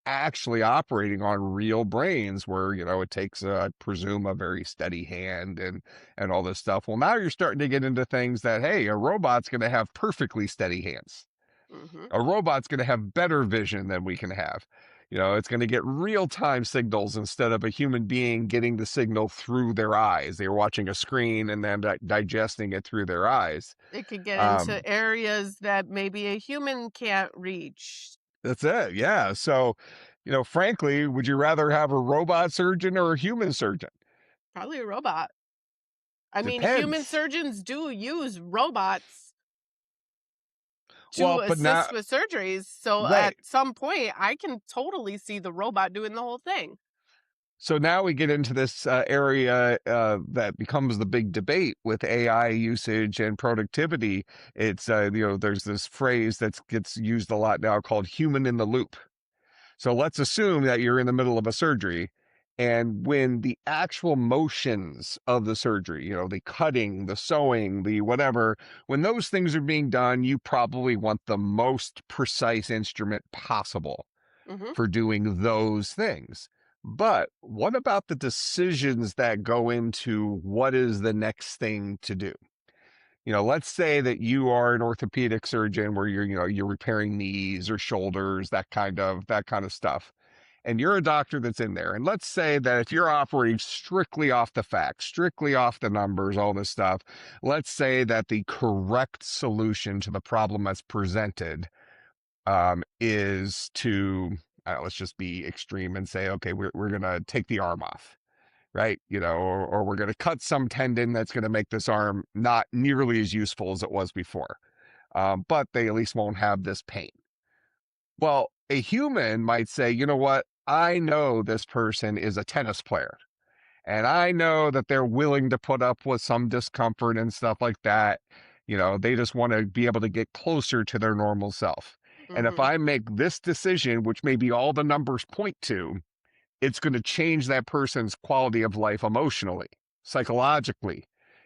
actually operating on real brains where, it takes, I presume, a very steady hand and all this stuff. Well, now you're starting to get into things that, hey, a robot's going to have perfectly steady hands. Mm-hmm. A robot's going to have better vision than we can have. It's going to get real-time signals instead of a human being getting the signal through their eyes. They're watching a screen and then digesting it through their eyes. It could get Um, into areas that maybe a human can't reach. That's it. Yeah. So, frankly, would you rather have a robot surgeon or a human surgeon? Probably a robot. I mean, human Depends. surgeons do use robots to Well, but now, assist with surgeries. So at right. some point, I can totally see the robot doing the whole thing. So now we get into this area that becomes the big debate with AI usage and productivity. It's, there's this phrase that gets used a lot now called human in the loop. So let's assume that you're in the middle of a surgery, and when the actual motions of the surgery, the cutting, the sewing, the whatever, when those things are being done, you probably want the most precise instrument possible Mm-hmm. for doing those things. But what about the decisions that go into what is the next thing to do? Let's say that you are an orthopedic surgeon where you're repairing knees or shoulders, that kind of stuff. And you're a doctor that's in there. And let's say that if you're operating strictly off the facts, strictly off the numbers, all this stuff, let's say that the correct solution to the problem that's presented is to, let's just be extreme and say, okay, we're going to take the arm off, right? Or we're going to cut some tendon that's going to make this arm not nearly as useful as it was before. But they at least won't have this pain. Well, a human might say, you know what? I know this person is a tennis player, and I know that they're willing to put up with some discomfort and stuff like that. They just want to be able to get closer to their normal self. And if Hmm. I make this decision, which maybe all the numbers point to, it's going to change that person's quality of life emotionally, psychologically,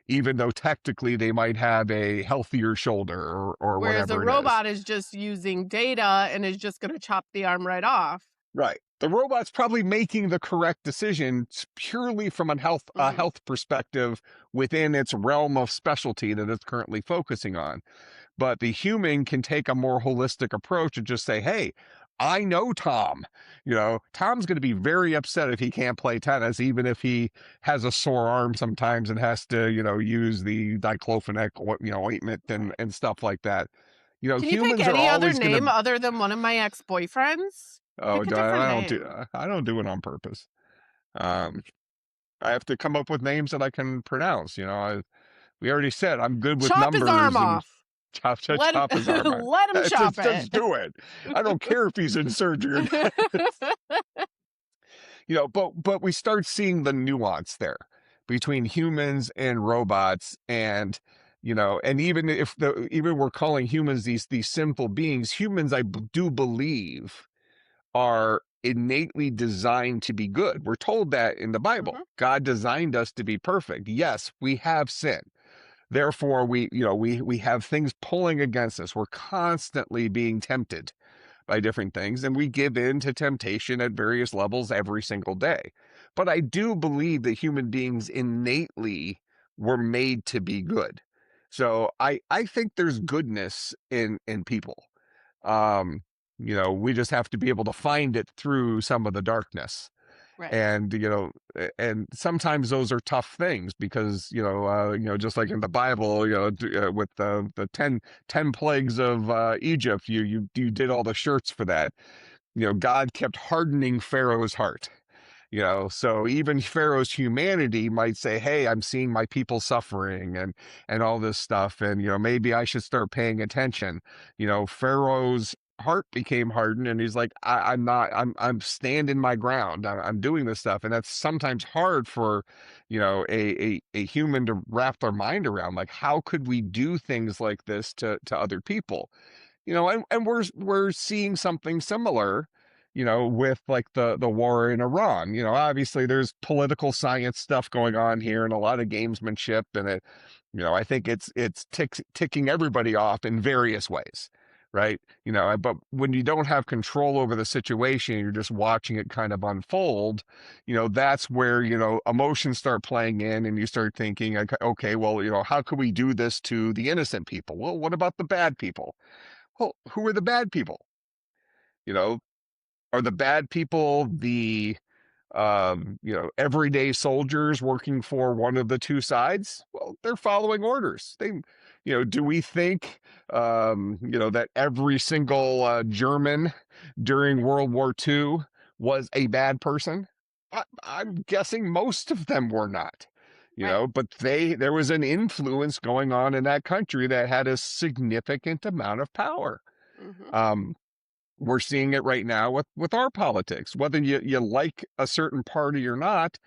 even though technically they might have a healthier shoulder or Whereas a whatever it is. robot is just using data and is just going to chop the arm right off. Right. The robot's probably making the correct decision purely from a Hmm. health perspective within its realm of specialty that it's currently focusing on. But the human can take a more holistic approach and just say, hey, I know Tom. Tom's going to be very upset if he can't play tennis, even if he has a sore arm sometimes and has to, use the diclofenac, ointment Right. and stuff like that. Can you pick Humans are any other always going name to. other than one of my ex-boyfriends? Oh, Pick a different I name. don't do it on purpose. Um, I have to come up with names that I can pronounce. We already said I'm good with Chop his arm numbers and off. Let him chop his arm out. let him chop Just it. do it. I don't care if he's in surgery or not. But we start seeing the nuance there between humans and robots, and and even we're calling humans these simple beings, humans do believe are innately designed to be good. We're told that in the Bible. Hmm. God designed us to be perfect. Yes, we have sin. Therefore, we have things pulling against us. We're constantly being tempted by different things, and we give in to temptation at various levels every single day. But I do believe that human beings innately were made to be good. So I think there's goodness in people. Um, we just have to be able to find it through some of the darkness. Right. And and sometimes those are tough things because just like in the Bible, with the 10 plagues of Egypt, you did all the shirts for that. God kept hardening Pharaoh's heart. So even Pharaoh's humanity might say, hey, I'm seeing my people suffering and all this stuff, and maybe I should start paying attention. Pharaoh's heart became hardened, and he's like, I'm not, I'm standing my ground. I'm doing this stuff. And that's sometimes hard for a human to wrap their mind around. Like, how could we do things like this to other people? And we're seeing something similar, with like the war in Iran. Obviously there's political science stuff going on here and a lot of gamesmanship, and I think it's ticking everybody off in various ways, right? But when you don't have control over the situation, you're just watching it kind of unfold. That's where emotions start playing in, and you start thinking, okay, well, how can we do this to the innocent people? Well, what about the bad people? Well, who are the bad people? You know, are the bad people the everyday soldiers working for one of the two sides? Well, they're following orders. Do we think that every single German during World War II was a bad person? I'm guessing most of them were not. Right. But there was an influence going on in that country that had a significant amount of power. Hmm. Um, we're seeing it right now with our politics. Whether you like a certain party or not,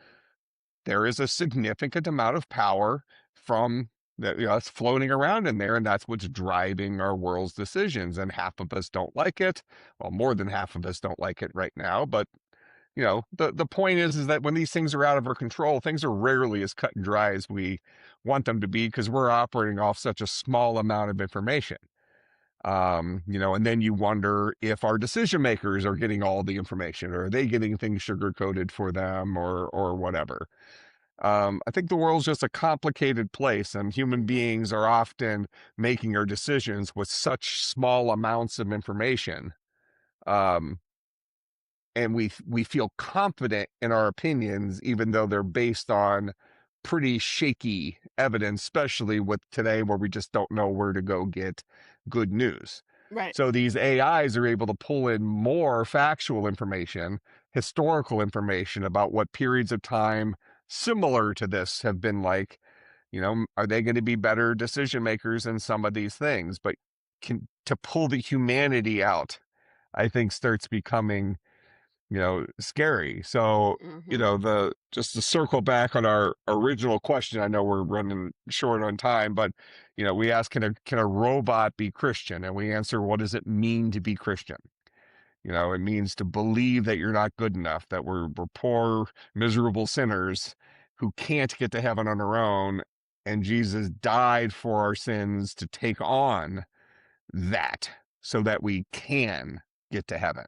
there is a significant amount of power from that that's floating around in there, and that's what's driving our world's decisions. And half of us don't like it. Well, more than half of us don't like it right now. But the point is that when these things are out of our control, things are rarely as cut and dry as we want them to be because we're operating off such a small amount of information. And then you wonder if our decision makers are getting all the information, or are they getting things sugar coated for them, or whatever. I think the world's just a complicated place, and human Mhm. beings are often making our decisions with such small amounts of information. Um, and we feel confident in our opinions, even though they're based on pretty shaky evidence, especially with today where we just don't know where to go get good news. Right. So these AIs are able to pull in more factual information, historical information about what periods of time similar to this have been like. Are they going to be better decision makers in some of these things? But to pull the humanity out, I think starts becoming scary. So, Mhm. the just to circle back on our original question, I know we're running short on time, but we ask, can a robot be Christian? And we answer, what does it mean to be Christian? It means to believe that you're not good enough, that we're poor, miserable sinners who can't get to heaven on our own. And Jesus died for our sins to take on that so that we can get to heaven,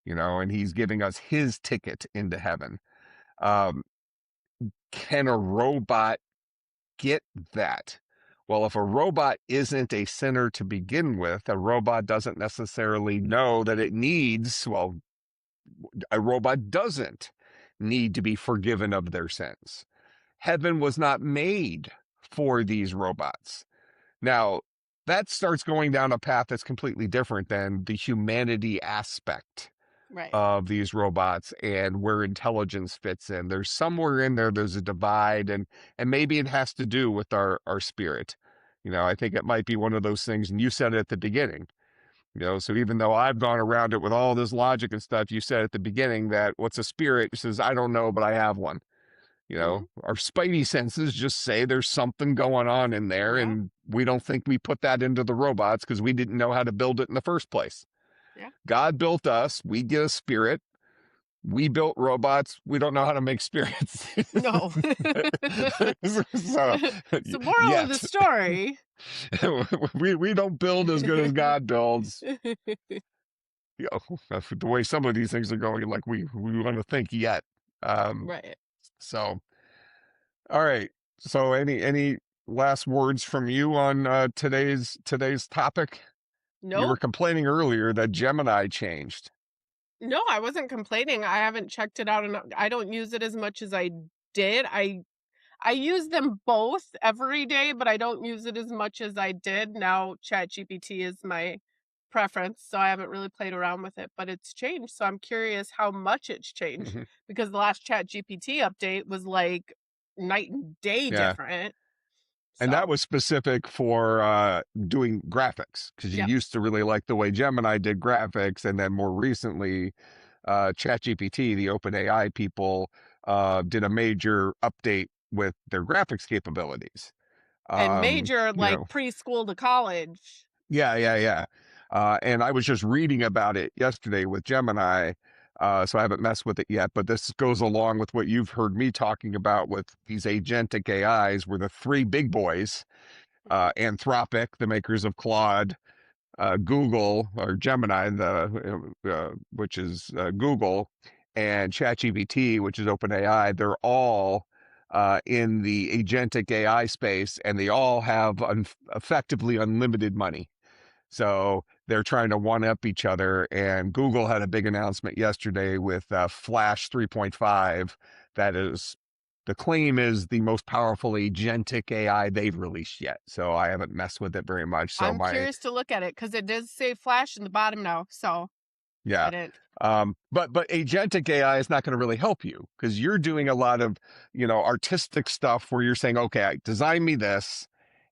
and he's giving us his ticket into heaven. Um, can a robot get that? Well, if a robot isn't a sinner to begin with, a robot doesn't necessarily know that it needs, well, a robot doesn't need to be forgiven of their sins. Heaven was not made for these robots. Now, that starts going down a path that's completely different than the humanity aspect Right. of these robots and where intelligence fits in. There's somewhere in there's a divide, and maybe it has to do with our spirit. I think it might be one of those things, and you said it at the beginning. So even though I've gone around it with all this logic and stuff, you said at the beginning that what's a spirit? It says, I don't know, but I have one. Mhm. Our spidey senses just say there's something going on in there, Yeah. and we don't think we put that into the robots because we didn't know how to build it in the first place. Yeah. God built us, we get a spirit. We built robots, we don't know how to make spirits. No. So, So moral of the yet. story. We don't build as good as God builds. The way some of these things are going, like we want to think yet. Um, Right. so all right. So any last words from you on today's topic? You were Nope. complaining earlier that Gemini changed. No, I wasn't complaining. I haven't checked it out enough. I don't use it as much as I did. I use them both every day, but I don't use it as much as I did. Now ChatGPT is my preference, so I haven't really played around with it, but it's changed. So I'm curious how much it's changed Mhm. because the last ChatGPT update was like night and day Yeah. different. And that So, was specific for doing graphics, because you yep. used to really like the way Gemini did graphics, and then more recently, ChatGPT, the OpenAI people, did a major update with their graphics capabilities. And Um, major you like know, preschool to college. yeah, yeah, yeah. And I was just reading about it yesterday with Gemini, so I haven't messed with it yet. But this goes along with what you've heard me talking about with these agentic AIs, where the three big boys, Mhm. Anthropic, the makers of Claude, Google or Gemini, which is Google, and ChatGPT, which is OpenAI, they're all in the agentic AI space, and they all have effectively unlimited money. So they're trying to one up each other. And Google had a big announcement yesterday with Flash 3.5. That is, the claim is the most powerful agentic AI they've released yet. So I haven't messed with it very much. So I'm my, curious to look at it because it does say flash in the bottom now. So yeah. I didn't. But agentic AI is not going to really help you because you're doing a lot of, artistic stuff where you're saying, okay, design me this,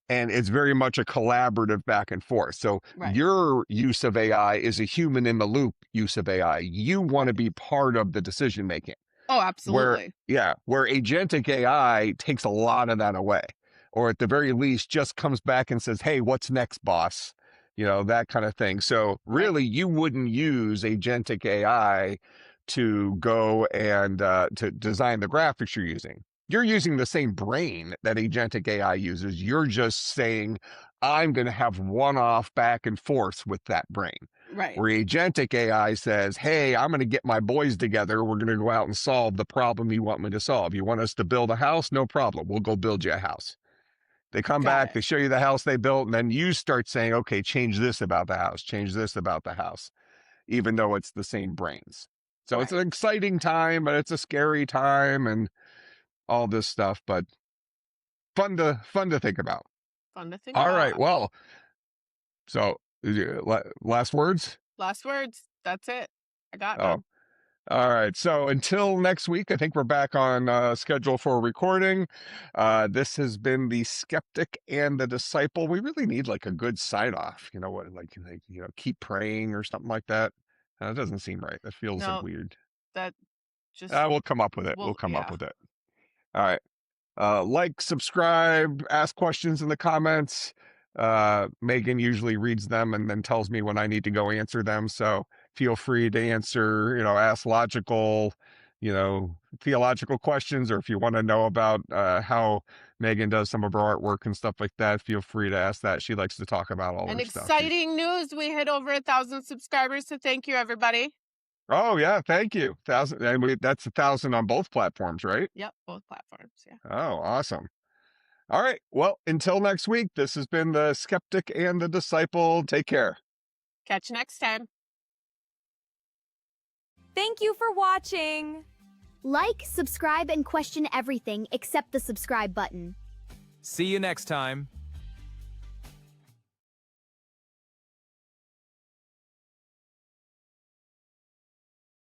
and it's very much a collaborative back and forth. So Right. your use of AI is a human in the loop use of AI. You want to Right. be part of the decision making. Oh, Where, absolutely. yeah, where agentic AI takes a lot of that away, or at the very least just comes back and says, hey, what's next, boss? That kind of thing. So Right. really, you wouldn't use agentic AI to go and to design the graphics you're using. You're using the same brain that agentic AI uses. You're just saying, I'm going to have one off back and forth with that brain. Right. Where agentic AI says, hey, I'm going to get my boys together. We're going to go out and solve the problem you want me to solve. You want us to build a house? No problem. We'll go build you a house. They come Got back, it. they show you the house they built, and then you start saying, okay, change this about the house, change this about the house, even though it's the same brains. So it's an Right. exciting time, but it's a scary time and all this stuff, but fun to think about. Fun to think All about. right, well, so last words? Last words. That's it. I got Oh, none. all right. So until next week, I think we're back on schedule for recording. This has been the Skeptic and the Disciple. We really need like a good sign off. You know what? Like keep praying or something like that. That doesn't seem right. That feels like No, weird. that just We'll come up with it. We'll will, come up yeah. with it. All right. Like, subscribe, ask questions in the comments. Megan usually reads them and then tells me when I need to go answer them. So feel free to answer, ask logical, theological questions, or if you want to know about how Megan does some of her artwork and stuff like that, feel free to ask that. She likes to talk about all And her stuff. exciting news. We hit over 1,000 subscribers. So thank you, everybody. Oh yeah, thank you. 1,000, and that's 1,000 on both platforms, right? Yep. Both platforms. Yeah. Oh, awesome. All right. Well, until next week, this has been the Skeptic and the Disciple. Take care. Catch you next time. Thank you for watching. Like, subscribe, and question everything except the subscribe button. See you next time.